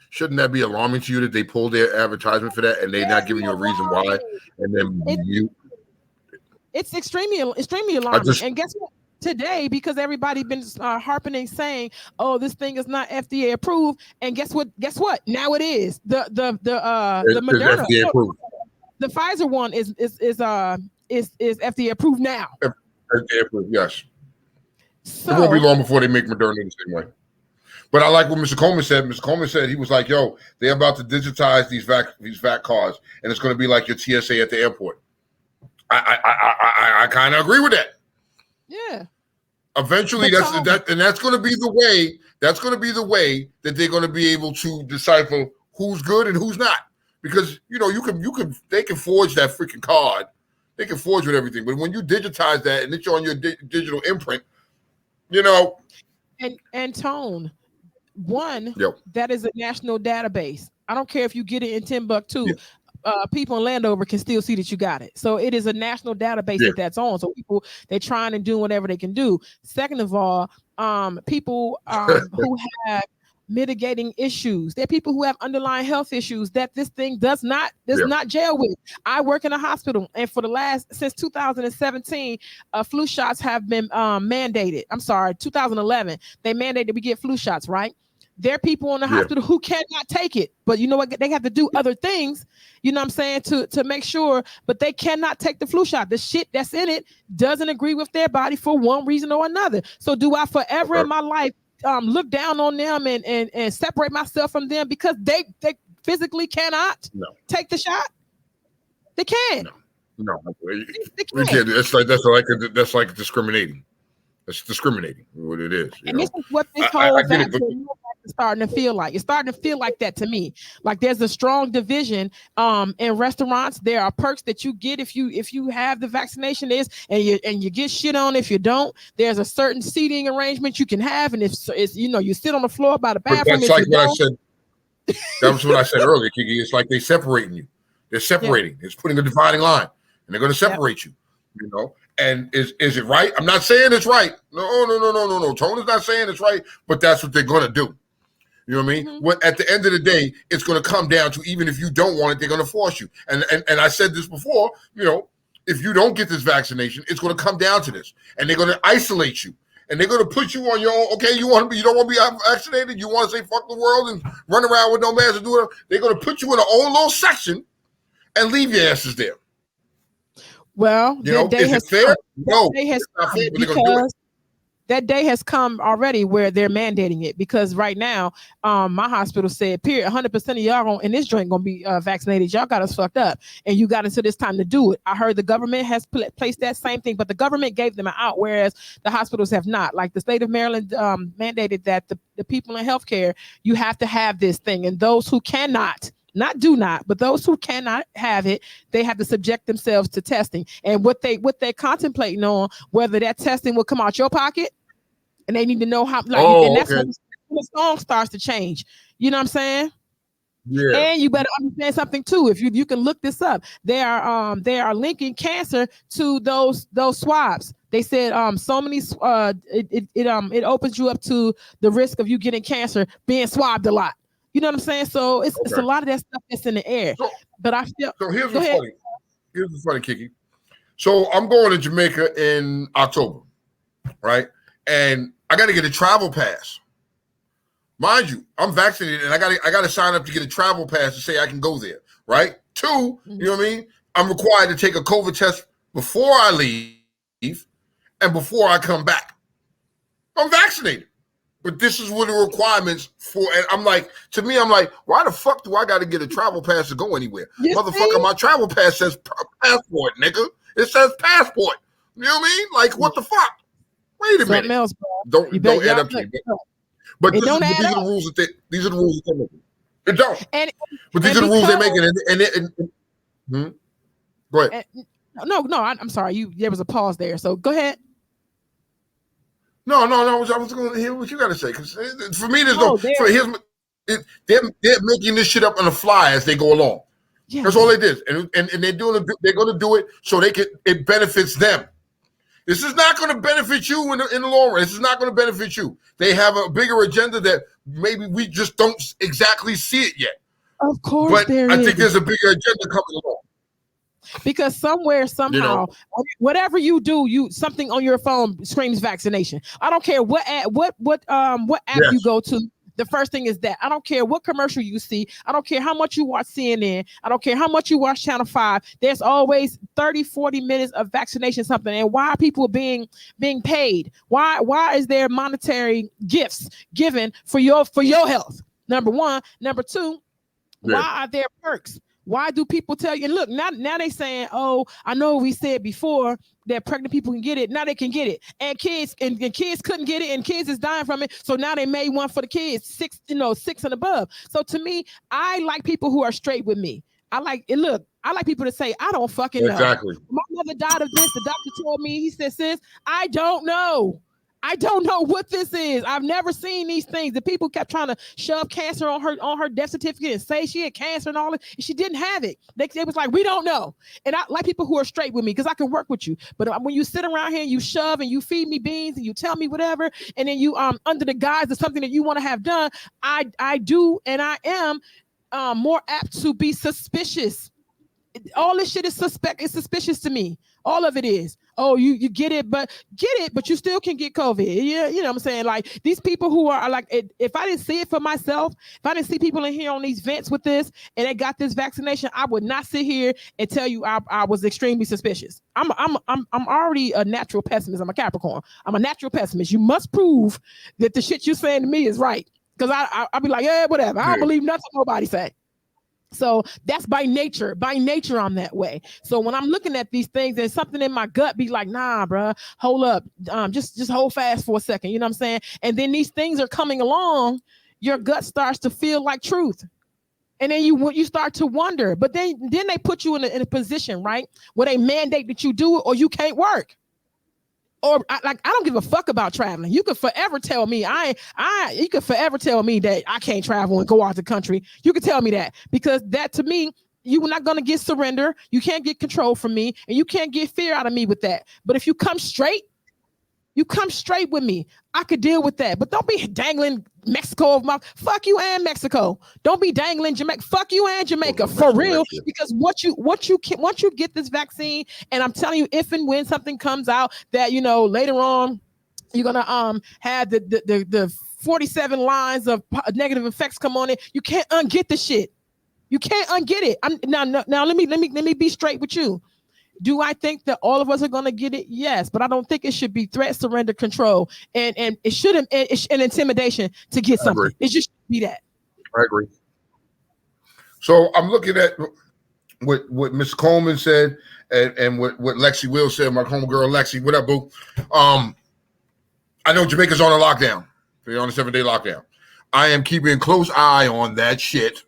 [SPEAKER 4] Shouldn't that be alarming to you that they pulled their advertisement for that and they're not giving you a reason why? And then
[SPEAKER 2] it's extremely alarming. And guess what? Today, because everybody been harping saying, "Oh, this thing is not FDA approved," and guess what? Now it is. The Moderna, FDA approved. The Pfizer one is FDA approved now.
[SPEAKER 4] FDA approved, yes. So, it won't be long before they make Moderna the same way. But I like what Mr. Coleman said. Mr. Coleman said, he was like, yo, they're about to digitize these vac cards, and it's going to be like your TSA at the airport. I kind of agree with that.
[SPEAKER 2] Yeah.
[SPEAKER 4] Eventually, that's going to be the way. That's going to be the way that they're going to be able to decipher who's good and who's not. Because they can forge that freaking card. They can forge with everything. But when you digitize that and it's on your digital imprint,
[SPEAKER 2] And Tone, one,
[SPEAKER 4] Yep.
[SPEAKER 2] that is a national database. I don't care if you get it in Timbuktu. People in Landover can still see that you got it. So it is a national database that's on. So people, they're trying and doing whatever they can do. Second of all, people who have mitigating issues. There are people who have underlying health issues that this thing does not jail with. I work in a hospital, and for since 2017, flu shots have been mandated. I'm sorry, 2011, they mandated we get flu shots, right? There are people in the hospital who cannot take it, but you know what? They have to do other things, you know what I'm saying, to make sure, but they cannot take the flu shot. The shit that's in it doesn't agree with their body for one reason or another. So do I forever in my life look down on them and separate myself from them because they physically cannot take the shot? They can't.
[SPEAKER 4] No, we can't. That's like discriminating. That's discriminating. What it is.
[SPEAKER 2] And this is what this whole vaccine is starting to feel like. It's starting to feel like that to me. Like there's a strong division in restaurants. There are perks that you get if you have the vaccination and you get shit on if you don't. There's a certain seating arrangement you can have, and if it's you sit on the floor by the bathroom.
[SPEAKER 4] But that's like what I said. That was what I said earlier, Kiki. It's like they're separating you. They're separating. It's putting a dividing line, and they're going to separate you. You know. And is it right? I'm not saying it's right. No. Tony's not saying it's right, but that's what they're going to do. You know what I mean? Mm-hmm. When, at the end of the day, it's going to come down to, even if you don't want it, they're going to force you. And I said this before, if you don't get this vaccination, it's going to come down to this. And they're going to isolate you. And they're going to put you on your own. Okay, you don't want to be vaccinated? You want to say fuck the world and run around with no mask and do it? They're going to put you in a own little section and leave your asses there.
[SPEAKER 2] Well, that day has
[SPEAKER 4] fair? No,
[SPEAKER 2] that day has come already where they're mandating it, because right now, my hospital said, period, 100% of y'all in this joint gonna be vaccinated. Y'all got us fucked up, and you got until this time to do it. I heard the government has placed that same thing, but the government gave them an out, whereas the hospitals have not. Like the state of Maryland mandated that the people in healthcare, you have to have this thing, and those who cannot. But those who cannot have it, they have to subject themselves to testing. And what they're contemplating on, whether that testing will come out your pocket, and they need to know how. And that's when the song starts to change. You know what I'm saying? Yeah. And you better understand something too. If you can look this up, they are linking cancer to those swabs. They said so many it opens you up to the risk of you getting cancer being swabbed a lot. You know what I'm saying? So it's a lot of that stuff that's in the air. But I feel.
[SPEAKER 4] So here's what's funny. Here's what's funny, Kiki. So I'm going to Jamaica in October, right? And I got to get a travel pass. Mind you, I'm vaccinated, and I got to sign up to get a travel pass to say I can go there, right? 2, you know what I mean? I'm required to take a COVID test before I leave and before I come back. I'm vaccinated. But this is what the requirements for, and I'm like, why the fuck do I got to get a travel pass to go anywhere? Motherfucker, my travel pass says passport, nigga. It says passport. You know what I mean? Like, what the fuck? Wait a minute. Else, don't add up to me. But these are the rules that these are the rules that they're making. It don't. But these are the rules they're making. Go ahead.
[SPEAKER 2] No, I'm sorry. There was a pause there. So go ahead.
[SPEAKER 4] No. I was going to hear what you got to say, because for me, they're making this shit up on the fly as they go along. Yes. That's all they did, and they're going to do it so it benefits them. This is not going to benefit you in the long run. This is not going to benefit you. They have a bigger agenda that maybe we just don't exactly see it yet.
[SPEAKER 2] Of course,
[SPEAKER 4] but I think there's a bigger agenda coming along.
[SPEAKER 2] Because somehow, whatever you do, something on your phone screams vaccination. I don't care what app you go to. The first thing is that I don't care what commercial you see. I don't care how much you watch CNN. I don't care how much you watch Channel 5. There's always 30, 40 minutes of vaccination something. And why are people being paid? Why is there monetary gifts given for your health? Number one. Number two, why are there perks? Why do people tell you? And look, now they saying, oh, I know we said before that pregnant people can get it. Now they can get it. And kids couldn't get it, and kids is dying from it. So now they made one for the kids, 6 and above. So to me, I like people who are straight with me. I like people to say, I don't fucking know.
[SPEAKER 4] Exactly.
[SPEAKER 2] My mother died of this. The doctor told me, he said, sis, I don't know. I don't know what this is. I've never seen these things. The people kept trying to shove cancer on her death certificate and say she had cancer and all that. And she didn't have it. They was like, we don't know. And I like people who are straight with me because I can work with you. But when you sit around here and you shove and you feed me beans and you tell me whatever, and then you under the guise of something that you want to have done, I do and I am more apt to be suspicious. All this shit is suspicious to me. All of it is. Oh, you get it, but you still can get COVID. Yeah, you know what I'm saying? Like these people who are like, if I didn't see it for myself, if I didn't see people in here on these vents with this and they got this vaccination, I would not sit here and tell you I was extremely suspicious. I'm already a natural pessimist. I'm a Capricorn. I'm a natural pessimist. You must prove that the shit you're saying to me is right. Because I'll be like, yeah, whatever. I don't believe nothing nobody say. So that's by nature. By nature, I'm that way. So when I'm looking at these things, there's something in my gut be like, nah, bro, hold up. Just hold fast for a second. You know what I'm saying? And then these things are coming along. Your gut starts to feel like truth. And then you start to wonder. But then they put you in a position, right, where they mandate that you do it or you can't work. Or I don't give a fuck about traveling. You could forever tell me you could forever tell me that I can't travel and go out the country. You could tell me that because that to me, you're not going to get surrender. You can't get control from me and you can't get fear out of me with that. But if you come straight with me, I could deal with that. But don't be dangling Mexico of my fuck you and Mexico. Don't be dangling Jamaica. Fuck you and Jamaica for real. Because once you get this vaccine, and I'm telling you, if and when something comes out that later on, you're gonna have the 47 lines of negative effects come on it. You can't unget the shit. You can't unget it. Now let me be straight with you. Do I think that all of us are going to get it? Yes, but I don't think it should be threat, surrender, control, and it shouldn't an intimidation to get something. It just should be that.
[SPEAKER 4] I agree. So I'm looking at what Ms. Coleman said and what Lexi Will said, my homegirl Lexi. What up, boo? I know Jamaica's on a lockdown. They're on a 7-day lockdown. I am keeping a close eye on that shit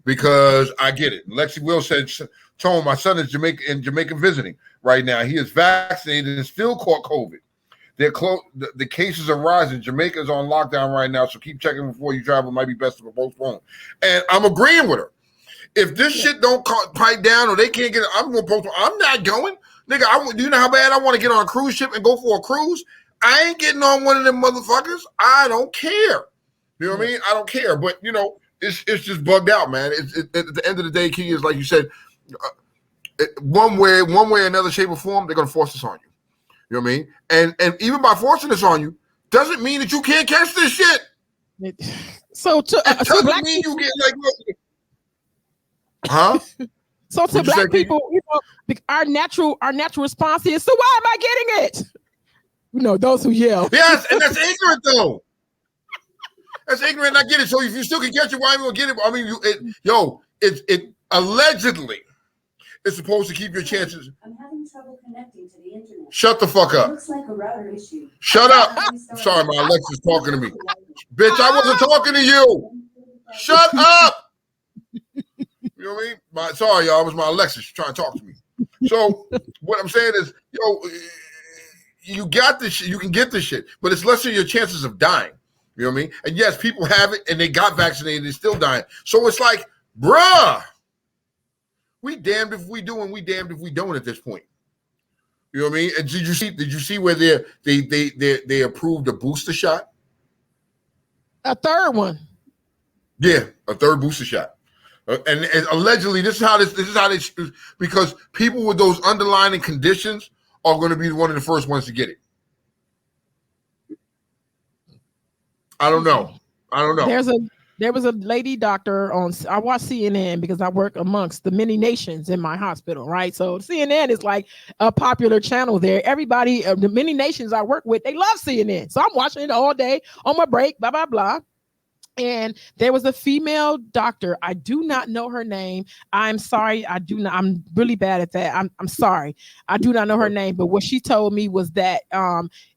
[SPEAKER 4] because I get it. Lexi Will said, Tone, my son is Jamaica visiting right now. He is vaccinated and still caught COVID. They're the cases are rising. Jamaica is on lockdown right now, so keep checking before you travel. It might be best to postpone. And I'm agreeing with her. If this shit don't pipe down or they can't get it, I'm going to postpone. I'm not going. Nigga, do you know how bad I want to get on a cruise ship and go for a cruise? I ain't getting on one of them motherfuckers. I don't care. You know what I mean? I don't care. But, it's just bugged out, man. At the end of the day, Key, is like you said, one way or another, shape or form, they're gonna force this on you. You know what I mean? And even by forcing this on you, doesn't mean that you can't catch this shit.
[SPEAKER 2] So
[SPEAKER 4] doesn't mean you get like, huh?
[SPEAKER 2] So to black people, our natural response is, so why am I getting it? Those who yell.
[SPEAKER 4] Yes, and that's ignorant though. That's ignorant. I get it. So if you still can catch it, why am I gonna get it? I mean, it allegedly. It's supposed to keep your chances.
[SPEAKER 9] I'm having trouble connecting to the internet.
[SPEAKER 4] Shut the fuck up.
[SPEAKER 9] It looks like a router issue.
[SPEAKER 4] Shut up. Sorry, my Alexa's talking to me. Bitch, I wasn't talking to you. Shut up. You know what I mean? Sorry, y'all. It was my Alexa. She's trying to talk to me. So what I'm saying is, you got this shit. You can get this shit, but it's less than your chances of dying. You know what I mean? And yes, people have it and they got vaccinated. They're still dying. So it's like, bruh. We damned if we do and we damned if we don't at this point. You know what I mean? And did you see where they approved a booster shot?
[SPEAKER 2] A third one.
[SPEAKER 4] Yeah, a third booster shot. And allegedly, this is how they because people with those underlying conditions are going to be one of the first ones to get it. I don't know.
[SPEAKER 2] There was a lady doctor I watch CNN because I work amongst the many nations in my hospital, right? So CNN is like a popular channel there. Everybody, the many nations I work with, they love CNN. So I'm watching it all day on my break, blah, blah, blah. And there was a female doctor. I do not know her name. I'm sorry. I do not. I'm really bad at that. I'm sorry. I do not know her name. But what she told me was that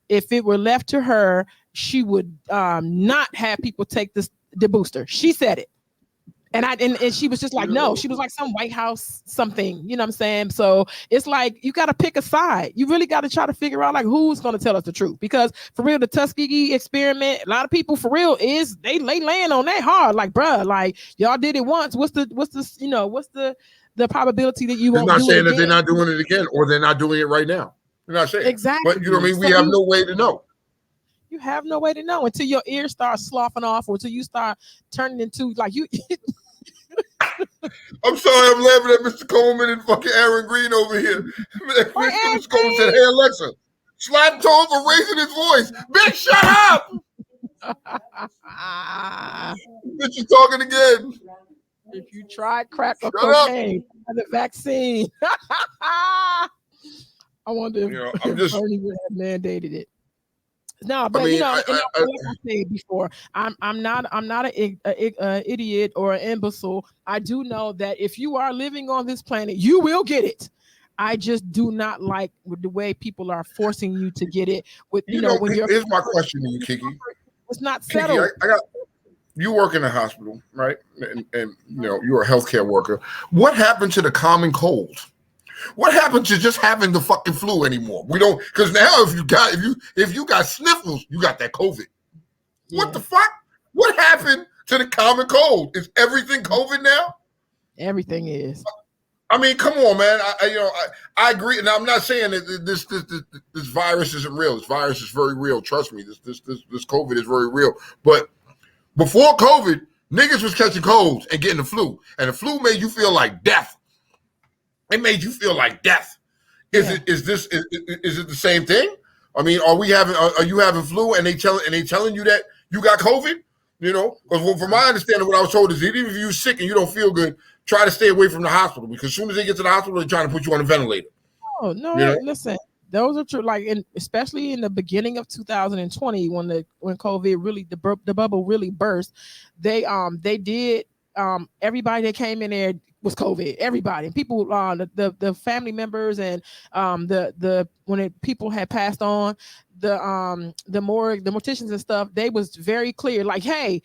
[SPEAKER 2] if it were left to her, she would not have people take the booster. She said it. And she was just like, no, she was like some White House something, you know what I'm saying? So it's like, you got to pick a side. You really got to try to figure out like who's going to tell us the truth, because for real, the Tuskegee experiment, a lot of people for real is they laying on that hard. Like, bruh, like y'all did it once. What's the probability that you
[SPEAKER 4] It's
[SPEAKER 2] won't
[SPEAKER 4] not
[SPEAKER 2] do
[SPEAKER 4] saying
[SPEAKER 2] it
[SPEAKER 4] that
[SPEAKER 2] again?
[SPEAKER 4] they're not doing it again or they're not doing it right now. They're not saying.
[SPEAKER 2] Exactly.
[SPEAKER 4] But you know what I mean? We
[SPEAKER 2] So
[SPEAKER 4] have no way to know.
[SPEAKER 2] You have no way to know until your ears start sloughing off, or until you start turning into like you.
[SPEAKER 4] I'm sorry, I'm laughing at Mr. Coleman and fucking Aaron Green over here. Mr. Coleman said, "Hey Alexa, slap Tone for raising his voice. Bitch, shut up." Bitch, you talking again.
[SPEAKER 2] If you tried crack or
[SPEAKER 4] Shut
[SPEAKER 2] cocaine, the vaccine. I wonder if
[SPEAKER 4] I'm just
[SPEAKER 2] Bernie would have mandated it. No, but
[SPEAKER 4] I mean,
[SPEAKER 2] like I said before, I'm not an idiot or an imbecile. I do know that if you are living on this planet, you will get it. I just do not like the way people are forcing you to get it. With when you're.
[SPEAKER 4] Here's my question to you, Kiki.
[SPEAKER 2] It's not settled.
[SPEAKER 4] Kiki, I got you work in a hospital, right? And you're a healthcare worker. What happened to the common cold? What happened to just having the fucking flu anymore? We don't, because now if you got sniffles, you got that COVID. Yeah. What the fuck? What happened to the common cold? Is everything COVID now?
[SPEAKER 2] Everything is.
[SPEAKER 4] I mean, come on, man. I agree. And I'm not saying that this virus isn't real. This virus is very real. Trust me. This COVID is very real. But before COVID, niggas was catching colds and getting the flu, and the flu made you feel like death. It made you feel like death. Is it the same thing? I mean, are you having flu and they telling you that you got COVID? Because from my understanding, what I was told is that even if you're sick and you don't feel good, try to stay away from the hospital, because as soon as they get to the hospital, they're trying to put you on a ventilator.
[SPEAKER 2] Oh no, listen, those are true. Like, especially in the beginning of 2020, when COVID really the bubble really burst, they did everybody that came in there was COVID. Everybody, people, the family members, and people had passed on, the morticians and stuff, they was very clear, like, hey,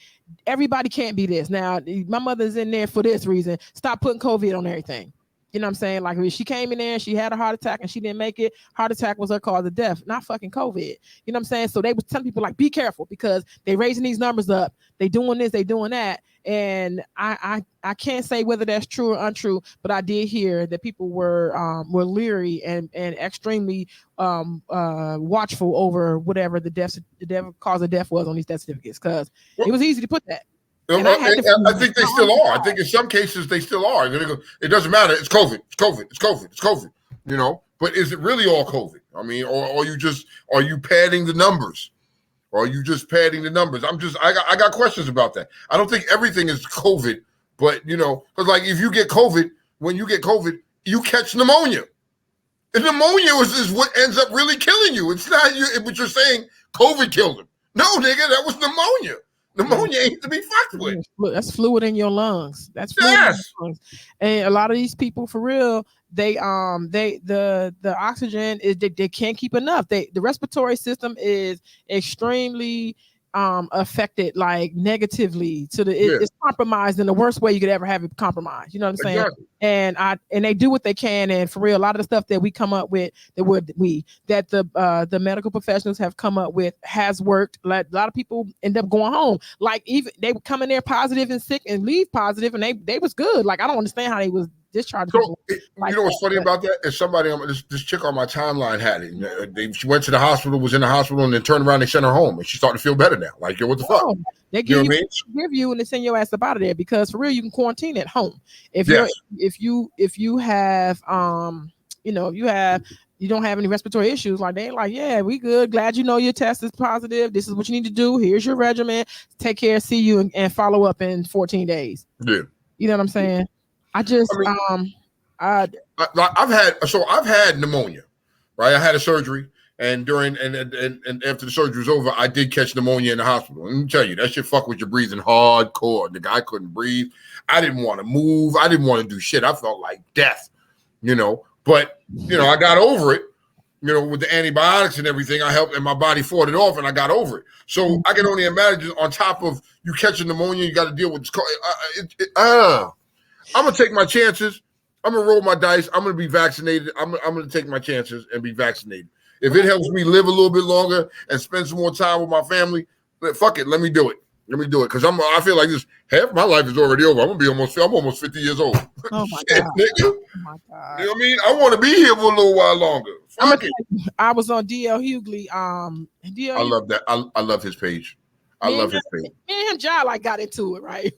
[SPEAKER 2] everybody can't be this. Now, my mother's in there for this reason. Stop putting COVID on everything. You know what I'm saying? Like, when she came in there and she had a heart attack and she didn't make it, heart attack was her cause of death, not fucking COVID. You know what I'm saying? So they was telling people, like, be careful, because they raising these numbers up. They doing this, they doing that. And I can't say whether that's true or untrue, but I did hear that people were leery and extremely watchful over whatever the cause of death was on these death certificates, because it was easy to put that.
[SPEAKER 4] I think they still are. I think in some cases they still are. It doesn't matter. It's COVID. It's COVID. It's COVID. It's COVID. But is it really all COVID? I mean, or are you padding the numbers? Or are you just padding the numbers? I got questions about that. I don't think everything is COVID, but because like if you get COVID, when you get COVID, you catch pneumonia. And pneumonia is what ends up really killing you. It's not you, but you're saying COVID killed him. No, nigga, that was pneumonia. Pneumonia ain't to be fucked with.
[SPEAKER 2] That's fluid in your lungs. That's fluid in your lungs. And a lot of these people, for real, the oxygen is they can't keep enough. The respiratory system is extremely affected, like, negatively, it's compromised in the worst way you could ever have it compromised. You know what I'm saying? Exactly. And they do what they can, and for real, a lot of the stuff that we come up with, that the medical professionals have come up with has worked. Like, a lot of people end up going home. Like, even they would come in there positive and sick and leave positive, and they was good. Like, I don't understand how they was discharged.
[SPEAKER 4] So, like, what's funny about that is somebody this chick on my timeline had it. She went to the hospital, was in the hospital, and then turned around. They sent her home, and she started to feel better now. Like, yo, what the fuck?
[SPEAKER 2] They give you and they send your ass up out of there, because for real, you can quarantine at home if you have you don't have any respiratory issues. Like, they like, yeah, we good. Glad your test is positive. This is what you need to do. Here's your regimen. Take care. See you and follow up in 14 days. Yeah, you know what I'm saying? I've
[SPEAKER 4] had pneumonia, right? I had a surgery, and and after the surgery was over, I did catch pneumonia in the hospital. And let me tell you, that shit fuck with your breathing hardcore. The guy couldn't breathe. I didn't want to move. I didn't want to do shit. I felt like death, But I got over it, with the antibiotics and everything, I helped and my body fought it off and I got over it. So I can only imagine on top of you catching pneumonia, you got to deal with this. I'm going to take my chances. I'm going to roll my dice. I'm going to be vaccinated. I'm going to take my chances and be vaccinated. If it helps me live a little bit longer and spend some more time with my family, fuck it. Let me do it. Because I feel like this half my life is already over. I'm almost 50 years old.
[SPEAKER 2] Oh my God.
[SPEAKER 4] Oh my God. You know what I mean? I want to be here for a little while longer.
[SPEAKER 2] I was on DL Hughley.
[SPEAKER 4] I love that. I love his page. I love his page.
[SPEAKER 2] Me and him, John, got into it, right?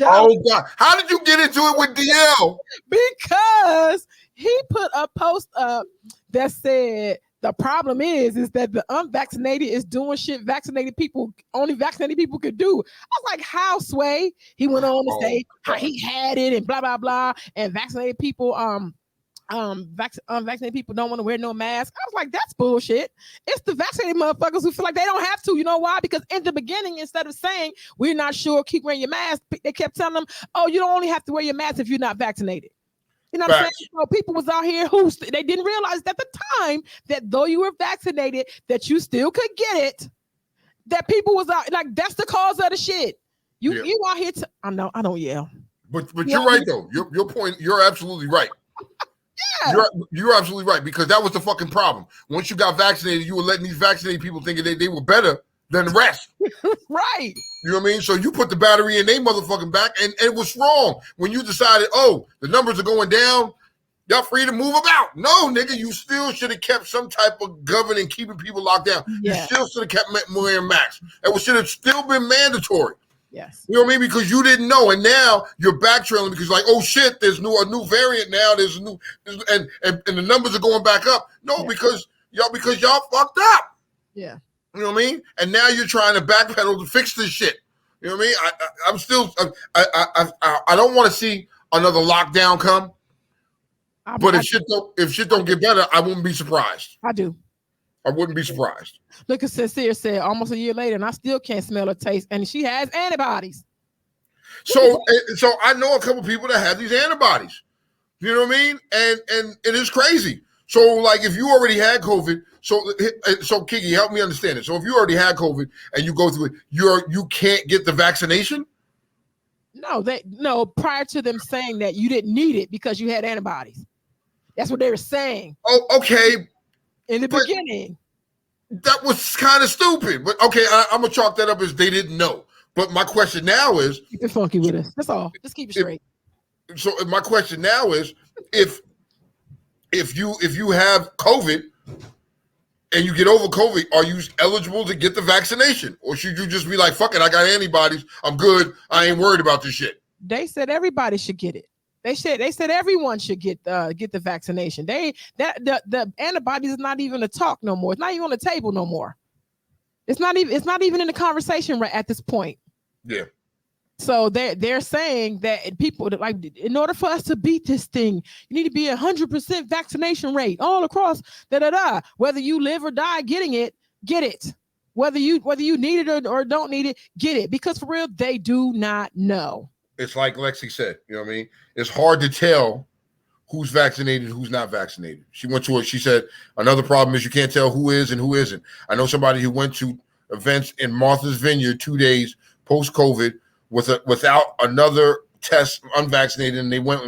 [SPEAKER 4] Oh God! How did you get into it with DL?
[SPEAKER 2] Because he put a post up that said the problem is that the unvaccinated is doing shit only vaccinated people could do. I was like, how, Sway? He went on to say how he had it and blah blah blah, and vaccinated people unvaccinated people don't want to wear no mask. I was like, that's bullshit. It's the vaccinated motherfuckers who feel like they don't have to. You know why? Because in the beginning, instead of saying we're not sure, keep wearing your mask, they kept telling them, oh, you don't only have to wear your mask if you're not vaccinated. You know what I'm saying? So people was out here who they didn't realize at the time that though you were vaccinated, that you still could get it. That people was out like that's the cause of the shit. You out here I know I don't yell.
[SPEAKER 4] But you're right though. Your point. You're absolutely right. Yeah. You're absolutely right because that was the fucking problem. Once you got vaccinated, you were letting these vaccinated people think they were better than the rest.
[SPEAKER 2] Right.
[SPEAKER 4] You know what I mean? So you put the battery in they motherfucking back and it was wrong when you decided, oh, the numbers are going down. Y'all free to move about. No, nigga, you still should have kept some type of governing keeping people locked down. Yeah. You still should have kept wearing masks. It should have still been mandatory.
[SPEAKER 2] Yes.
[SPEAKER 4] You know what I mean? Because you didn't know. And now you're backtrailing because like, oh shit, there's a new variant now. There's a new and the numbers are going back up. No, because y'all fucked up.
[SPEAKER 2] Yeah.
[SPEAKER 4] You know what I mean? And now you're trying to backpedal to fix this shit. You know what I mean? I'm still I don't want to see another lockdown come. But if shit don't get better, I wouldn't be surprised.
[SPEAKER 2] I do.
[SPEAKER 4] I wouldn't be surprised.
[SPEAKER 2] Look at Sincere said almost a year later, and I still can't smell or taste, and she has antibodies.
[SPEAKER 4] So I know a couple people that have these antibodies. You know what I mean? And it is crazy. So like if you already had COVID, so Kiki, help me understand it. So if you already had COVID and you go through it, you can't get the vaccination?
[SPEAKER 2] No, prior to them saying that you didn't need it because you had antibodies. That's what they were saying.
[SPEAKER 4] Oh, okay.
[SPEAKER 2] In the beginning.
[SPEAKER 4] That was kind of stupid. But okay, I'm gonna chalk that up as they didn't know. But my question now is
[SPEAKER 2] keep it funky with us. That's all. Just keep it straight.
[SPEAKER 4] So my question now is if you have COVID and you get over COVID, are you eligible to get the vaccination? Or should you just be like, fuck it, I got antibodies, I'm good, I ain't worried about this shit?
[SPEAKER 2] They said everybody should get it. They said everyone should get the vaccination. The antibodies is not even a talk no more. It's not even on the table no more. It's not even in the conversation right at this point.
[SPEAKER 4] Yeah.
[SPEAKER 2] So they're saying that people like in order for us to beat this thing, you need to be 100% vaccination rate all across. Whether you live or die getting it, get it. Whether you need it or don't need it, get it. Because for real, they do not know.
[SPEAKER 4] It's like Lexi said, you know what I mean? It's hard to tell who's vaccinated, who's not vaccinated. She said, another problem is you can't tell who is and who isn't. I know somebody who went to events in Martha's Vineyard 2 days post-COVID without another test, unvaccinated, and they went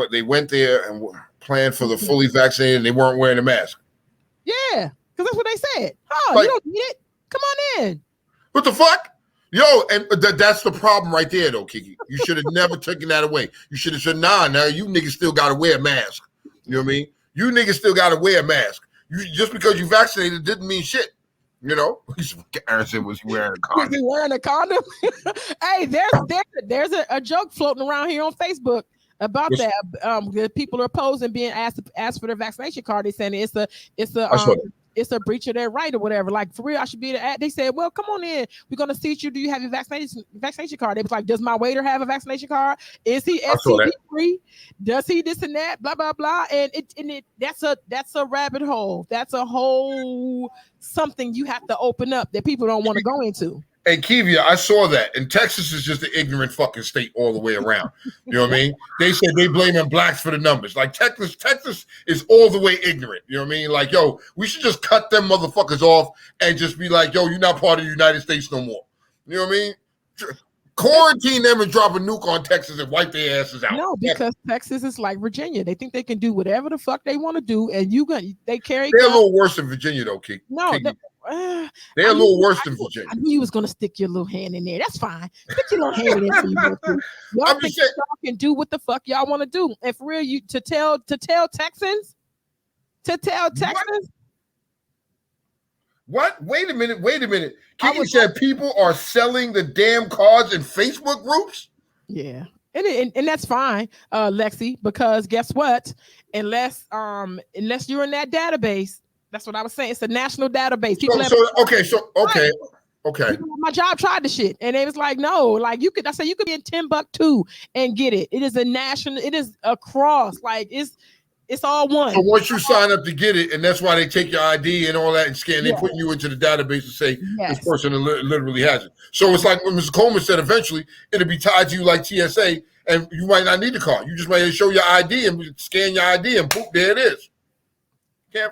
[SPEAKER 4] they went there and planned for the fully vaccinated and they weren't wearing a mask.
[SPEAKER 2] Yeah, because that's what they said. Oh, you don't need it. Come on in.
[SPEAKER 4] What the fuck? Yo, and that's the problem right there, though, Kiki. You should have never taken that away. You should have said, nah, now you niggas still got to wear a mask. You know what I mean? You niggas still got to wear a mask. Just because you vaccinated didn't mean shit. You know? Aaron said, was he wearing a condom?
[SPEAKER 2] Was he wearing a condom? Hey, there's a joke floating around here on Facebook about that. The people are posing being asked for their vaccination card. They saying it's a breach of their right or whatever. Like, for real, I should be able to. They said, well, come on in. We're going to seat you. Do you have your vaccination card? They was like, does my waiter have a vaccination card? Is he STD free? Does he this and that? Blah, blah, blah. And that's a rabbit hole. That's a whole something you have to open up that people don't want to go into.
[SPEAKER 4] And Kivia, I saw that. And Texas is just an ignorant fucking state all the way around. You know what I mean? They said they blaming blacks for the numbers. Like Texas is all the way ignorant. You know what I mean? Like, yo, we should just cut them motherfuckers off and just be like, yo, you're not part of the United States no more. You know what I mean? Quarantine them and drop a nuke on Texas and wipe their asses out.
[SPEAKER 2] No, because Texas is like Virginia. They think they can do whatever the fuck they want to do, and they carry.
[SPEAKER 4] They're a little worse than Virginia, though, Keith.
[SPEAKER 2] No,
[SPEAKER 4] they're a little worse than Virginia.
[SPEAKER 2] I knew you was gonna stick your little hand in there. That's fine. Stick your little hand in there. Y'all think y'all can do what the fuck y'all want to do, and for real, you to tell Texans.
[SPEAKER 4] What? Wait a minute. Kiki said people are selling the damn cards in Facebook groups?
[SPEAKER 2] Yeah. And that's fine, Lexi, because guess what? Unless you're in that database, that's what I was saying. It's a national database.
[SPEAKER 4] Okay.
[SPEAKER 2] My job tried the shit, and they was like, no, like you could be in Timbuktu and get it. It is a national, it is across, like it's all one.
[SPEAKER 4] So once you sign up to get it, and that's why they take your ID and all that and scan, they put you into the database and say this person literally has it. So it's like what Mr. Coleman said, eventually it'll be tied to you like TSA, and you might not need the card. You just might show your ID and scan your ID, and boop, there it is. I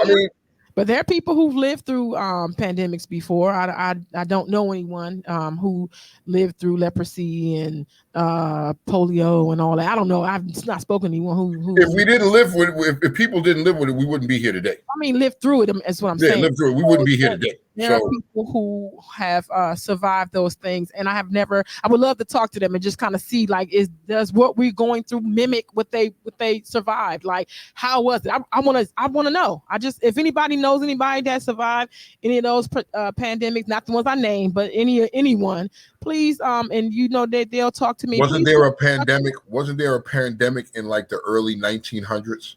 [SPEAKER 4] mean.
[SPEAKER 2] But there are people who've lived through pandemics before. I don't know anyone who lived through leprosy and polio and all that. I don't know. I've not spoken to anyone who.
[SPEAKER 4] If we didn't live with it, if people didn't live with it, we wouldn't be here today.
[SPEAKER 2] I mean, live through it. That's what I'm saying.
[SPEAKER 4] Live through it. We wouldn't be here today.
[SPEAKER 2] There are people who have survived those things, and I would love to talk to them and just kind of see, like, does what we're going through mimic what they survived? Like, how was it? I want to know. If anybody knows anybody that survived any of those pandemics, not the ones I named, but anyone, please, and that they'll talk to me.
[SPEAKER 4] Wasn't there a pandemic? Wasn't there a pandemic in like the early 1900s?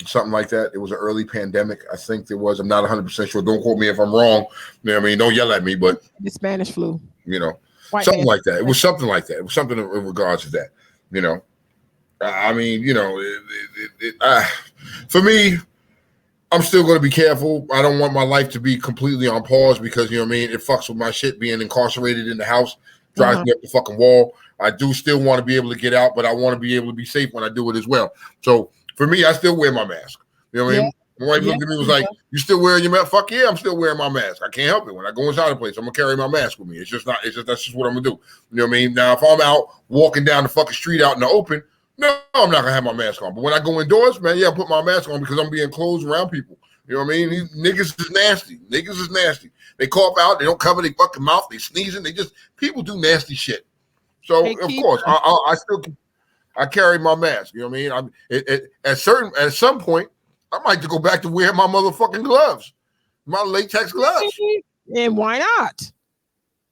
[SPEAKER 4] Something like that. It was an early pandemic. I think there was. I'm not 100% sure. Don't quote me if I'm wrong. You know what I mean? Don't yell at me, but
[SPEAKER 2] the Spanish flu.
[SPEAKER 4] Something like that. It was something like that. It was something in regards to that. I mean, for me, I'm still going to be careful. I don't want my life to be completely on pause because, it fucks with my shit being incarcerated in the house, drives me up the fucking wall. I do still want to be able to get out, but I want to be able to be safe when I do it as well. So, for me, I still wear my mask. You know what I mean? My wife looked at me and was like, you still wearing your mask? Fuck yeah, I'm still wearing my mask. I can't help it. When I go inside the place, I'm going to carry my mask with me. That's just what I'm going to do. You know what I mean? Now, if I'm out walking down the fucking street out in the open, no, I'm not going to have my mask on. But when I go indoors, man, I put my mask on because I'm being close around people. You know what I mean? These niggas is nasty. They cough out. They don't cover their fucking mouth. They sneezing. People do nasty shit. So, of course, I carry my mask. You know what I mean? At some point, I might have to go back to wearing my motherfucking gloves, my latex gloves.
[SPEAKER 2] And why not?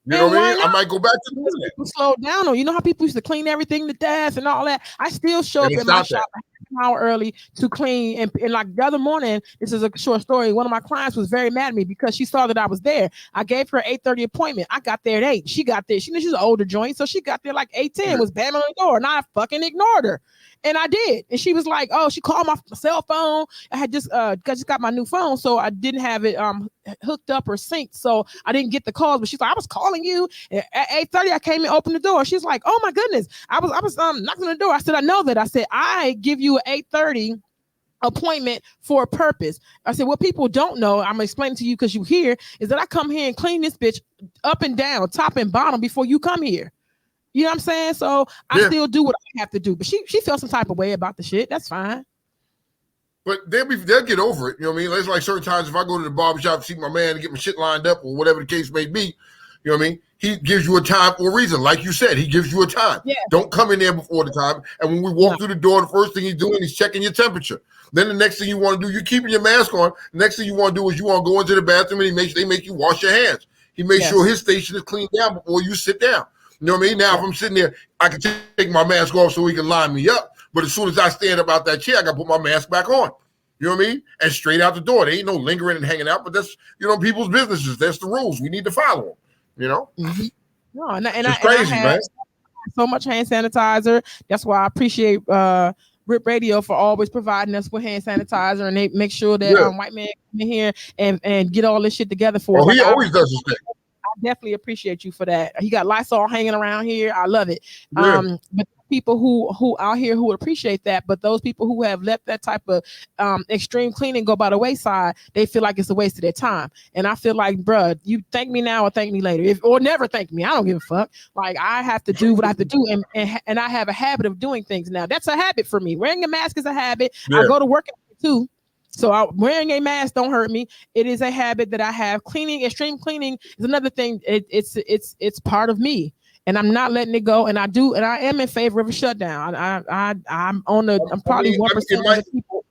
[SPEAKER 4] You know what I mean? I might go back to doing that.
[SPEAKER 2] People slow down on. You know how people used to clean everything to death and all that. I still show up in my shop an hour early to clean. And like the other morning, this is a short story. One of my clients was very mad at me because she saw that I was there. I gave her 8:30 appointment. I got there at 8. She got there. She's an older joint, so she got there like 8:10. Was bamming on the door, and I fucking ignored her. And I did. And she was like, oh, she called my cell phone. I had just got my new phone, so I didn't have it hooked up or synced. So I didn't get the calls. But she's like, I was calling you. And at 8:30, I came and opened the door. She's like, oh my goodness. I was knocking on the door. I said, I know that. I said, I give you an 8:30 appointment for a purpose. I said, what people don't know, I'm explaining to you because you here, is that I come here and clean this bitch up and down, top and bottom before you come here. You know what I'm saying? So I still do what I have to do. But she feels some type of way about the shit. That's fine.
[SPEAKER 4] But they'll get over it. You know what I mean? It's like certain times if I go to the barbershop to see my man and get my shit lined up or whatever the case may be, you know what I mean? He gives you a time for a reason. Like you said, he gives you a time. Yeah. Don't come in there before the time. And when we walk through the door, the first thing he's doing is checking your temperature. Then the next thing you want to do, you're keeping your mask on. The next thing you want to do is you want to go into the bathroom and they make you wash your hands. He makes sure his station is cleaned down before you sit down. You know what I mean? Now, if I'm sitting there, I can take my mask off so he can line me up. But as soon as I stand up out that chair, I got to put my mask back on. You know what I mean? And straight out the door. There ain't no lingering and hanging out, but that's, people's businesses. That's the rules. We need to follow them,
[SPEAKER 2] Mm-hmm. No,
[SPEAKER 4] it's crazy, man.
[SPEAKER 2] So much hand sanitizer. That's why I appreciate Rip Radio for always providing us with hand sanitizer, and they make sure that white man come in here and get all this shit together for us.
[SPEAKER 4] He always does his thing.
[SPEAKER 2] I definitely appreciate you for that. He got Lysol hanging around here. I love it.
[SPEAKER 4] Yeah.
[SPEAKER 2] But people who out here who appreciate that, but those people who have let that type of extreme cleaning go by the wayside, they feel like it's a waste of their time. And I feel like, bruh, you thank me now or thank me later, or never thank me. I don't give a fuck. Like, I have to do what I have to do, and I have a habit of doing things now. That's a habit for me. Wearing a mask is a habit. I go to work too. So wearing a mask don't hurt me. It is a habit that I have. Cleaning, extreme cleaning is another thing. It's part of me, and I'm not letting it go. And I am in favor of a shutdown. I'm probably 1% of the people.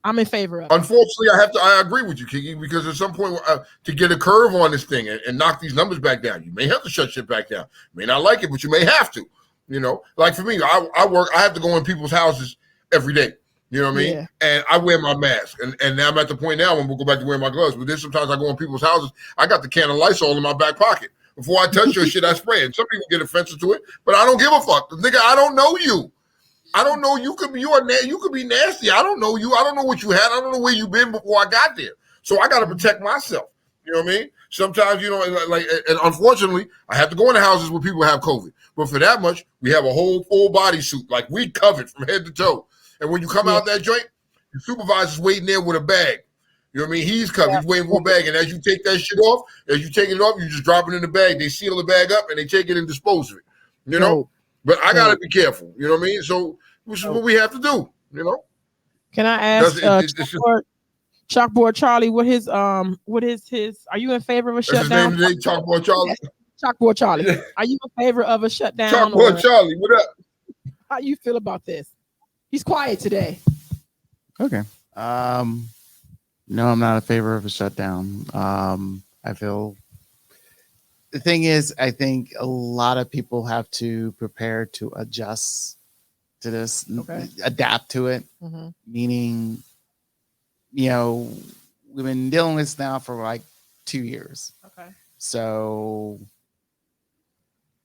[SPEAKER 2] I'm in favor of it.
[SPEAKER 4] Unfortunately, I agree with you, Kiki, because at some point to get a curve on this thing and knock these numbers back down, you may have to shut shit back down. You may not like it, but you may have to. You know, like for me, I work. I have to go in people's houses every day. You know what I mean? Yeah. And I wear my mask. And now I'm at the point now when we'll go back to wearing my gloves. But then sometimes I go in people's houses, I got the can of Lysol in my back pocket. Before I touch your shit, I spray it. Some people get offensive to it, but I don't give a fuck. Nigga, I don't know you. I don't know. You could be nasty. I don't know you. I don't know what you had. I don't know where you've been before I got there. So I got to protect myself. You know what I mean? Sometimes, you know, and unfortunately, I have to go into houses where people have COVID. But for that much, we have a whole full body suit. Like, we covered from head to toe. And when you come out that joint, your supervisor's waiting there with a bag. You know what I mean? He's covered. He's waiting for a bag. And as you take that shit off, you just drop it in the bag. They seal the bag up and they take it and dispose of it. You know? But I got to be careful. You know what I mean? So this is what we have to do. You know?
[SPEAKER 2] Can I ask Chalkboard Charlie, what his are you in favor of a shutdown?
[SPEAKER 4] His name today, Chalkboard Charlie.
[SPEAKER 2] Chalkboard Charlie. Are you in favor of a shutdown?
[SPEAKER 4] Chalkboard Charlie, what up?
[SPEAKER 2] How you feel about this? He's quiet today.
[SPEAKER 8] Okay. No, I'm not in favor of a shutdown. I feel the thing is, I think a lot of people have to prepare to adjust to this, adapt to it. Mm-hmm. Meaning, you know, we've been dealing with this now for like 2 years.
[SPEAKER 2] Okay.
[SPEAKER 8] So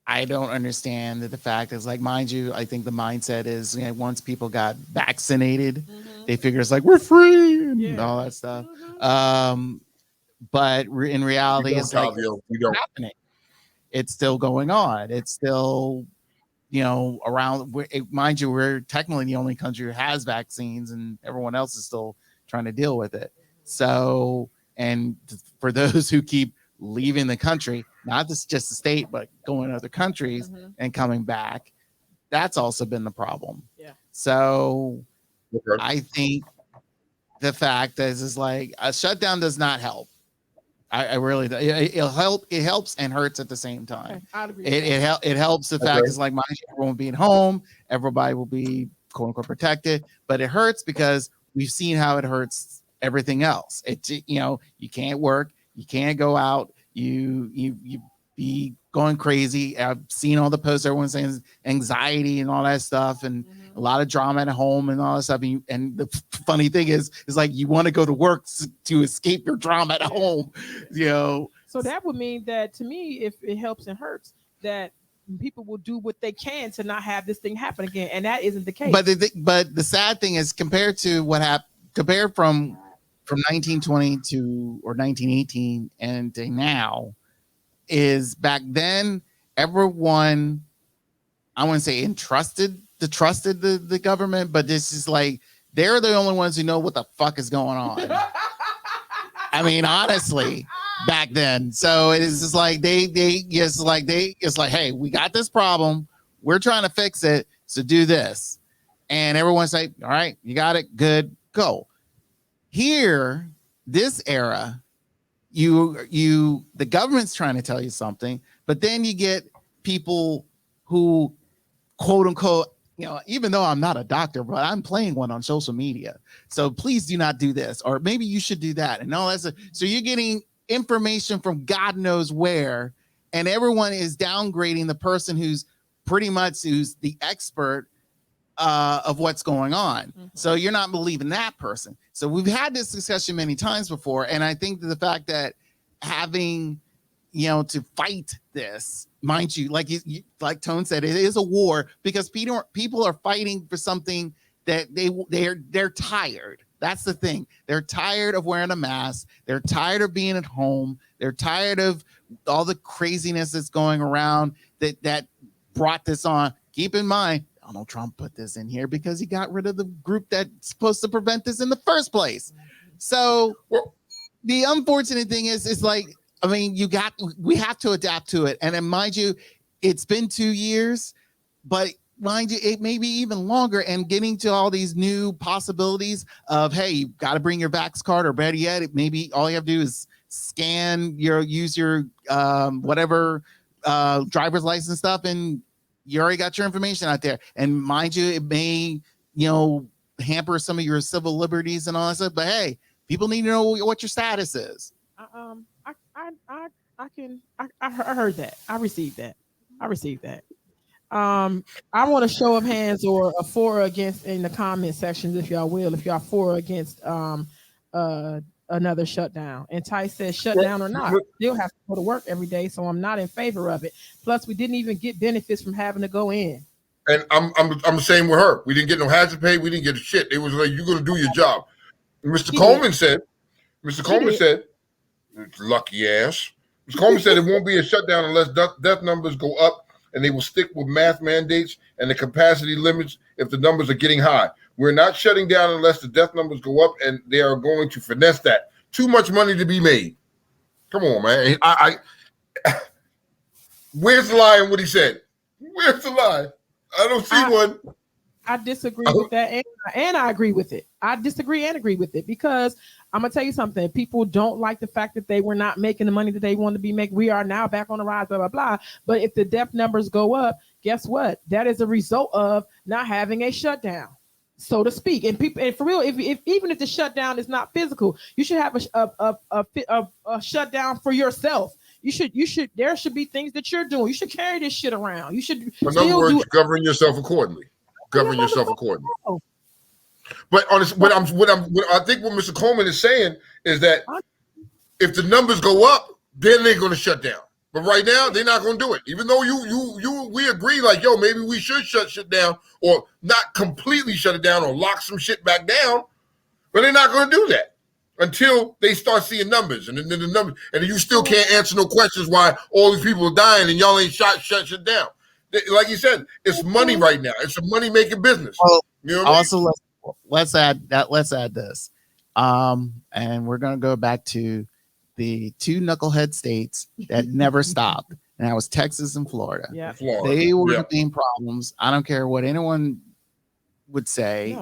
[SPEAKER 8] I don't understand the fact is, like, mind you, I think the mindset is, you know, once people got vaccinated, they figure it's like we're free and all that stuff. But in reality, it's like it's happening. It's still going on. It's still, you know, around. Mind you, we're technically the only country who has vaccines, and everyone else is still trying to deal with it. So, and for those who keep leaving the country, not just the state, but going to other countries and coming back, that's also been the problem.
[SPEAKER 2] Yeah.
[SPEAKER 8] So I think the fact is like a shutdown does not help. I really, it'll help. It helps and hurts at the same time. Okay. I'd agree. It helps the fact is like, everyone will be at home, everybody will be quote unquote protected, but it hurts because we've seen how it hurts everything else. It's, you know, you can't work, you can't go out, you be going crazy. I've seen all the posts, everyone's saying anxiety and all that stuff, and a lot of drama at home and all that stuff. And the funny thing is like you want to go to work to escape your drama at home, you know.
[SPEAKER 2] So that would mean that, to me, if it helps and hurts, that people will do what they can to not have this thing happen again, and that isn't the case.
[SPEAKER 8] But the sad thing is, compared to what happened, compared from 1920 to or 1918 and to now, is back then everyone, I wouldn't say trusted the government, but this is like they're the only ones who know what the fuck is going on. I mean, honestly, back then. So it is just like it's like, hey, we got this problem, we're trying to fix it, so do this. And everyone's like, all right, you got it, good, go. Here, this era, the government's trying to tell you something, but then you get people who, quote unquote, you know, even though I'm not a doctor, but I'm playing one on social media, so please do not do this, or maybe you should do that, and all that. So you're getting information from God knows where, and everyone is downgrading the person who's the expert of what's going on. So you're not believing that person. So we've had this discussion many times before, and I think that the fact that having, you know, to fight this, mind you, like Tone said, it is a war because people are fighting for something that they're tired. That's the thing. They're tired of wearing a mask. They're tired of being at home. They're tired of all the craziness that's going around that brought this on. Keep in mind, Donald Trump put this in here because he got rid of the group that's supposed to prevent this in the first place. So the unfortunate thing is like, I mean, we have to adapt to it. And then mind you, it's been 2 years, but mind you, it may be even longer, and getting to all these new possibilities of, hey, you got to bring your Vax card, or better yet, it maybe all you have to do is use your whatever driver's license stuff, and you already got your information out there. And mind you, it may, hamper some of your civil liberties and all that stuff, but hey, people need to know what your status is.
[SPEAKER 2] I heard that. I received that. I want a show of hands or a for or against in the comment sections, if y'all will, if y'all for or against another shutdown. And Ty says shutdown or not, still have to go to work every day, so I'm not in favor of it. Plus, we didn't even get benefits from having to go in.
[SPEAKER 4] And I'm the same with her. We didn't get no hazard pay. We didn't get shit. It was like, you're going to do your job. Mr. Coleman said, lucky ass. Mr. Coleman said it won't be a shutdown unless death numbers go up, and they will stick with mask mandates and the capacity limits if the numbers are getting high. We're not shutting down unless the death numbers go up, and they are going to finesse that. Too much money to be made. Come on, man. Where's the lie in what he said? Where's the lie? I don't see one.
[SPEAKER 2] I disagree with that, and I agree with it. I disagree and agree with it because I'm going to tell you something. People don't like the fact that they were not making the money that they wanted to be making. We are now back on the rise, blah, blah, blah. But if the death numbers go up, guess what? That is a result of not having a shutdown, so to speak. And people, and for real, if even if the shutdown is not physical, you should have a shutdown for yourself. There should be things that you're doing. You should carry this shit around. You should.
[SPEAKER 4] In other words, govern yourself accordingly. Govern yourself accordingly. But I think what Mr. Coleman is saying is that if the numbers go up, then they're going to shut down. But right now, they're not going to do it. Even though we agree, like, yo, maybe we should shut shit down, or not completely shut it down, or lock some shit back down. But they're not going to do that until they start seeing numbers, and then the numbers, and you still can't answer no questions why all these people are dying and y'all ain't shut shit down. Like you said, it's money right now. It's a money-making business. You know what
[SPEAKER 8] also, I mean? let's add this, and we're gonna go back to the two knucklehead states that never stopped, and that was Texas and Florida.
[SPEAKER 2] Yeah,
[SPEAKER 8] they were the main problems. I don't care what anyone would say.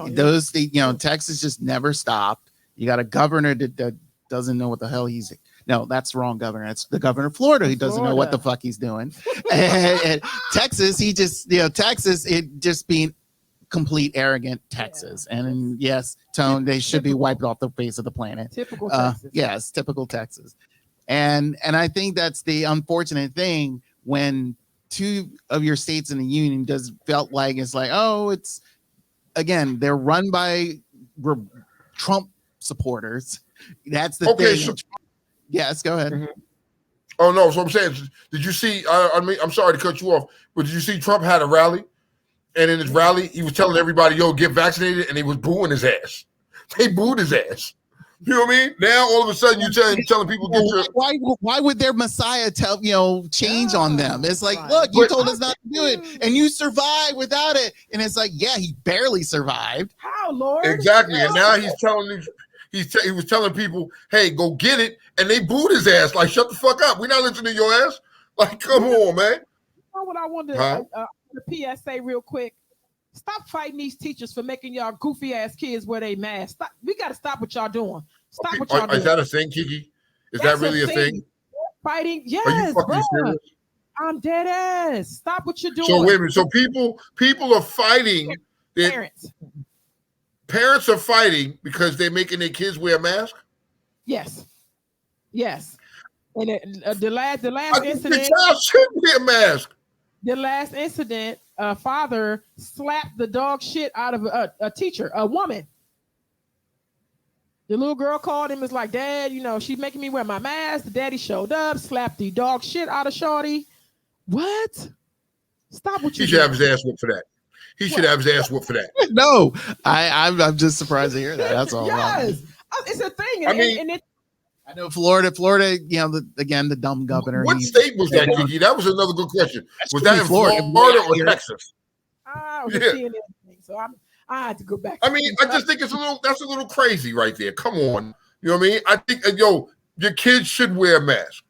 [SPEAKER 8] Texas just never stopped. You got a governor that doesn't know what the hell he's. No, that's the wrong governor. It's the governor of Florida who doesn't know what the fuck he's doing. and Texas, Texas, it just being complete arrogant Texas. Yeah. And yes, Tone, they should be wiped off the face of the planet.
[SPEAKER 2] Typical Texas.
[SPEAKER 8] Yes, typical Texas. And I think that's the unfortunate thing when two of your states in the union felt like it's like, oh, it's again, they're run by Trump supporters. That's the thing. So, yes, go ahead.
[SPEAKER 4] Mm-hmm. Oh no, so I'm saying, did you see? I'm sorry to cut you off, but did you see Trump had a rally, and in his rally he was telling everybody, "Yo, get vaccinated," and they was booing his ass. They booed his ass. You know what I mean? Now all of a sudden you're telling people, get your.
[SPEAKER 8] Why would their Messiah change on them? It's like, look, you told us not to do it, and you survived without it, and it's like, yeah, he barely survived.
[SPEAKER 2] How, Lord?
[SPEAKER 4] Exactly, and now he's telling these. He was telling people, hey, go get it. And they booed his ass. Like, shut the fuck up. We're not listening to your ass. Like, come on, man.
[SPEAKER 2] You know what I wanted the PSA real quick. Stop fighting these teachers for making y'all goofy ass kids wear their masks. Stop. We got to stop what y'all doing. Stop what y'all doing.
[SPEAKER 4] Is that a thing, Kiki? That's that really a thing?
[SPEAKER 2] Fighting? Yes,
[SPEAKER 4] are you fucking serious?
[SPEAKER 2] I'm dead ass. Stop what you're doing.
[SPEAKER 4] So wait a minute. So people are fighting. Parents are fighting because they're making their kids wear a mask?
[SPEAKER 2] Yes. And the last incident,
[SPEAKER 4] the child should wear a mask.
[SPEAKER 2] The last incident, a father slapped the dog shit out of a teacher, a woman. The little girl called him, was like, Dad, she's making me wear my mask. The daddy showed up, slapped the dog shit out of Shorty. What? Stop what you
[SPEAKER 4] He should have his ass whipped for that. He should have his ass whooped for that.
[SPEAKER 8] No, I'm just surprised to hear that. That's all.
[SPEAKER 2] Yes, it's a thing.
[SPEAKER 4] I mean,
[SPEAKER 8] I know Florida, you know, the dumb governor.
[SPEAKER 4] What state was that, Kiki? That was another good question. Was that in Florida or Texas?
[SPEAKER 2] I was seeing everything, so I had to go back.
[SPEAKER 4] I mean, I just think that's a little crazy right there. Come on. You know what I mean? I think, your kids should wear a mask.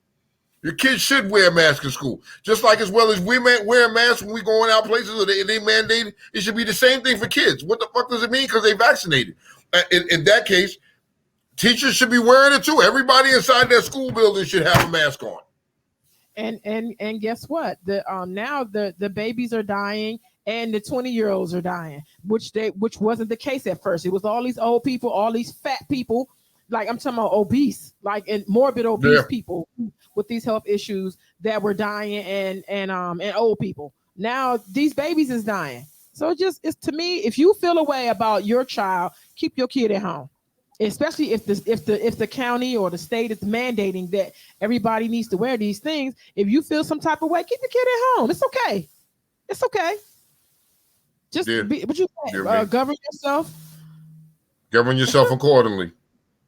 [SPEAKER 4] Your kids should wear a mask in school. Just like as well as we wear a mask when we going out places or they mandate it should be the same thing for kids. What the fuck does it mean? Because they vaccinated. In that case, teachers should be wearing it too. Everybody inside that school building should have a mask on.
[SPEAKER 2] And guess what? Now the babies are dying and the 20-year-olds are dying, which wasn't the case at first. It was all these old people, all these fat people, like I'm talking about obese, like and morbid obese people with these health issues that were dying and old people. Now these babies is dying. So it's to me, if you feel a way about your child, keep your kid at home. Especially if the county or the state is mandating that everybody needs to wear these things. If you feel some type of way, keep your kid at home. It's okay. It's okay. Just govern yourself.
[SPEAKER 4] Govern yourself accordingly.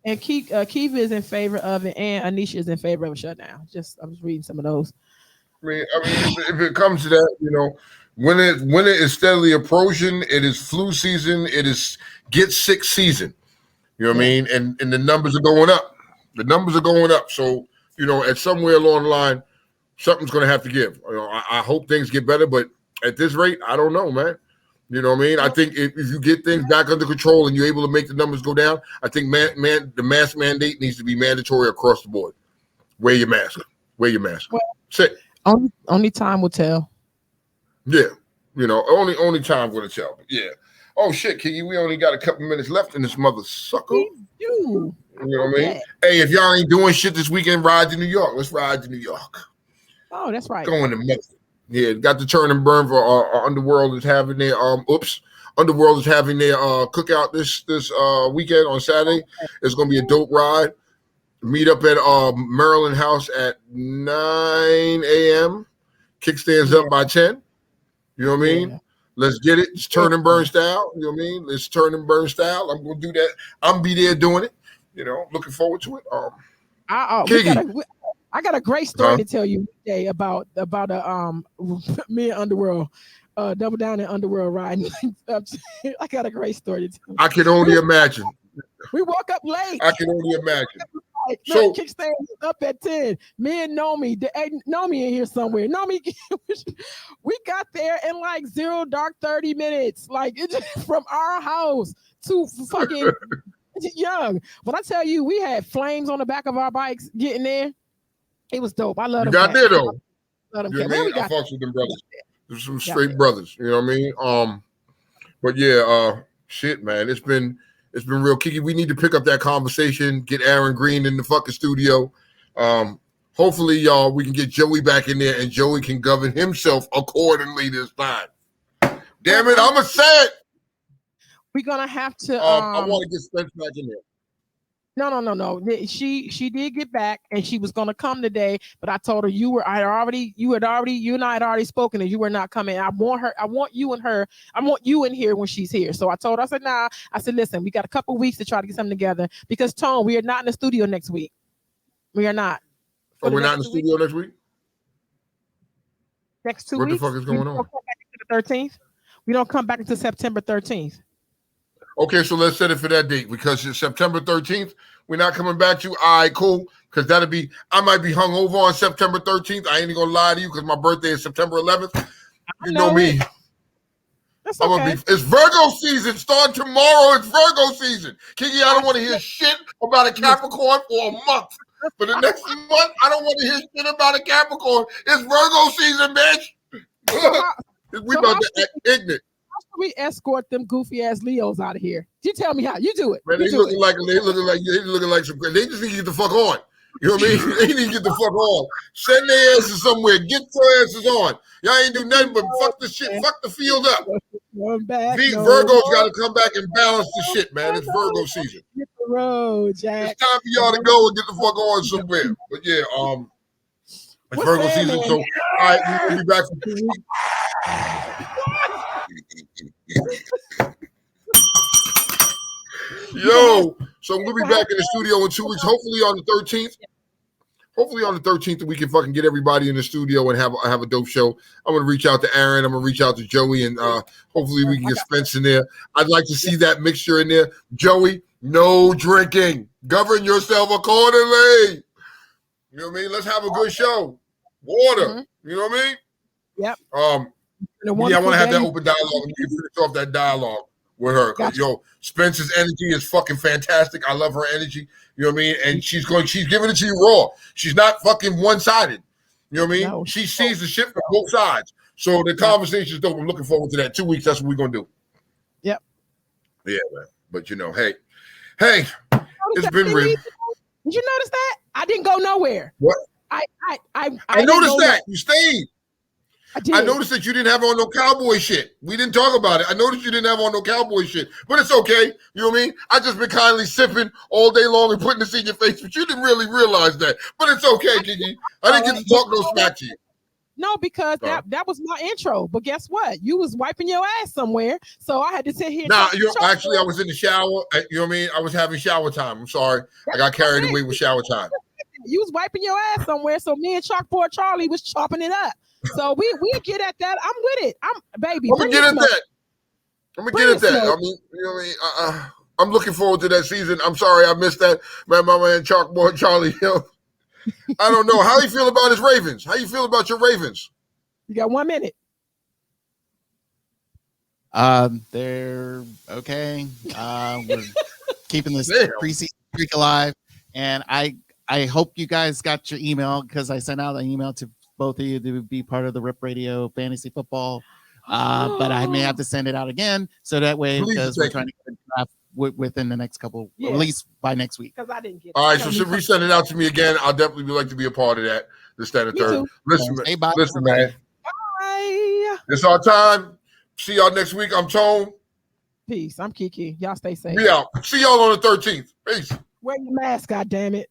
[SPEAKER 2] And Kiva is in favor of it, and Anisha is in favor of a shutdown. I was reading some of those.
[SPEAKER 4] I mean, if it comes to that, when it is steadily approaching, it is flu season. It is get sick season. You know what I mean? And the numbers are going up. The numbers are going up. So, at somewhere along the line, something's going to have to give. I hope things get better, but at this rate, I don't know, man. You know what I mean? I think if you get things back under control and you're able to make the numbers go down, I think the mask mandate needs to be mandatory across the board. Wear your mask. Wear your mask.
[SPEAKER 2] Well, only time will tell.
[SPEAKER 4] Yeah. Only time will tell. But yeah. Oh shit, Kiki, we only got a couple minutes left in this mother sucker. You know what I mean? Hey, if y'all ain't doing shit this weekend, ride to New York. Let's ride to New York.
[SPEAKER 2] Oh, that's right.
[SPEAKER 4] Going to Memphis. Yeah, got the turn and burn for Underworld is having their Underworld is having their cookout this weekend on Saturday. It's gonna be a dope ride. Meet up at Maryland House at 9 a.m. Kickstands up by 10. You know what I mean? Yeah. Let's get it. It's turn and burn style. You know what I mean? Let's turn and burn style. I'm going to do that. I'm be there doing it. Looking forward to it.
[SPEAKER 2] I got a great story to tell you today about me and Underworld, Double Down in Underworld riding. I got a great story to tell you.
[SPEAKER 4] I can only imagine.
[SPEAKER 2] We woke up late.
[SPEAKER 4] I can only imagine.
[SPEAKER 2] So kickstand up at 10. Me and Nomi, Nomi in here somewhere. Nomi, we got there in like 0 dark 30 minutes. Like it's from our house to fucking Young. When I tell you, we had flames on the back of our bikes getting there. It was dope. I love them.
[SPEAKER 4] You got there though.
[SPEAKER 2] Love them.
[SPEAKER 4] You know what I mean? I fucks with them brothers. There's some straight brothers. You know what I mean? But yeah, shit, man. It's been real, Kiki. We need to pick up that conversation, get Aaron Green in the fucking studio. Hopefully, y'all, we can get Joey back in there and Joey can govern himself accordingly this time. Damn it, I'm upset.
[SPEAKER 2] We're gonna have to
[SPEAKER 4] I want to get Spence back in there.
[SPEAKER 2] No. She did get back and she was gonna come today, but I told her you and I had already spoken and you were not coming. I want you in here when she's here. So I told her, I said, nah. I said, listen, we got a couple weeks to try to get something together because Tone, we are not in the studio next week. We are not.
[SPEAKER 4] Oh, we're not in the studio next week?
[SPEAKER 2] Next 2 weeks.
[SPEAKER 4] What the fuck is going on?
[SPEAKER 2] The 13th. We don't come back until September 13th.
[SPEAKER 4] Okay, so let's set it for that date because it's September 13th. We're not coming back to you. All right, cool. Because I might be hungover on September 13th. I ain't even gonna lie to you because my birthday is September 11th. You know me.
[SPEAKER 2] That's okay.
[SPEAKER 4] It's Virgo season. Start tomorrow. It's Virgo season. Kiki, I don't want to hear shit about a Capricorn for a month. For the next month, I don't want to hear shit about a Capricorn. It's Virgo season, bitch. We about to act ignorant.
[SPEAKER 2] How should we escort them goofy ass Leos out of here? You tell me how. You do it.
[SPEAKER 4] Man, they looking like some. They just need to get the fuck on. You know what I mean? They need to get the fuck on. Send their asses somewhere. Get your asses on. Y'all ain't do nothing but fuck the shit. Fuck the field up. Virgo's got to come back and balance the shit, man. It's Virgo season.
[SPEAKER 2] Hit the road, Jack.
[SPEAKER 4] It's time for y'all to go and get the fuck on somewhere. But yeah, it's Virgo season. So all right, we'll be back for 2 weeks. Yo, so we'll be back in the studio in 2 weeks, hopefully on the 13th. Hopefully on the 13th we can fucking get everybody in the studio and have a dope show. I'm gonna reach out to Aaron. I'm gonna reach out to Joey, and hopefully we can get Spence in there. I'd like to see that mixture in there. Joey, no drinking. Govern yourself accordingly. You know what I mean? Let's have a good show. Water. You know what I mean?
[SPEAKER 2] Yep.
[SPEAKER 4] Yeah, I want to have that open dialogue and we can finish off that dialogue with her.
[SPEAKER 2] Gotcha.
[SPEAKER 4] Yo, Spencer's energy is fucking fantastic. I love her energy. You know what I mean? And she's giving it to you raw. She's not fucking one-sided. You know what I mean?
[SPEAKER 2] No.
[SPEAKER 4] She sees the shit from both sides. So the conversation is dope. I'm looking forward to that. 2 weeks, that's what we're gonna do.
[SPEAKER 2] Yep.
[SPEAKER 4] Yeah, man. But you know, hey, it's been real.
[SPEAKER 2] Did you notice that? I didn't go nowhere.
[SPEAKER 4] What?
[SPEAKER 2] I
[SPEAKER 4] noticed that. You stayed.
[SPEAKER 2] I
[SPEAKER 4] noticed that you didn't have on no cowboy shit. We didn't talk about it. I noticed you didn't have on no cowboy shit. But it's okay. You know what I mean? I just been kindly sipping all day long and putting this in your face, but you didn't really realize that. But it's okay, Kiki. I didn't get to talk no smack to you.
[SPEAKER 2] No, because that was my intro. But guess what? You was wiping your ass somewhere. So I had to sit here.
[SPEAKER 4] Nah, actually, I was in the shower. You know what I mean? I was having shower time. I'm sorry. I got carried away with shower time.
[SPEAKER 2] You was wiping your ass somewhere. So me and Chalkboard Charlie was chopping it up. So we get at that. I'm with it. I'm gonna get at that.
[SPEAKER 4] I mean, you know what I mean? I'm looking forward to that season. I'm sorry I missed that. My man Chalkboard Charlie. I don't know. How you feel about his Ravens? How you feel about your Ravens?
[SPEAKER 2] You got 1 minute.
[SPEAKER 8] They're okay. We're keeping this preseason streak alive. And I hope you guys got your email because I sent out an email to both of you to be part of the Rip Radio Fantasy Football. But I may have to send it out again. So that way, because we're trying to get a draft within the next couple, at least by next week.
[SPEAKER 2] Because I didn't get it.
[SPEAKER 4] All right, so resend it out to me again. I'll definitely like to be a part of that. This, that, and third. Listen, man.
[SPEAKER 2] Bye.
[SPEAKER 4] It's our time. See y'all next week. I'm Tone.
[SPEAKER 2] Peace. I'm Kiki. Y'all stay safe.
[SPEAKER 4] We out. See y'all on the 13th. Peace.
[SPEAKER 2] Wear your mask, goddammit.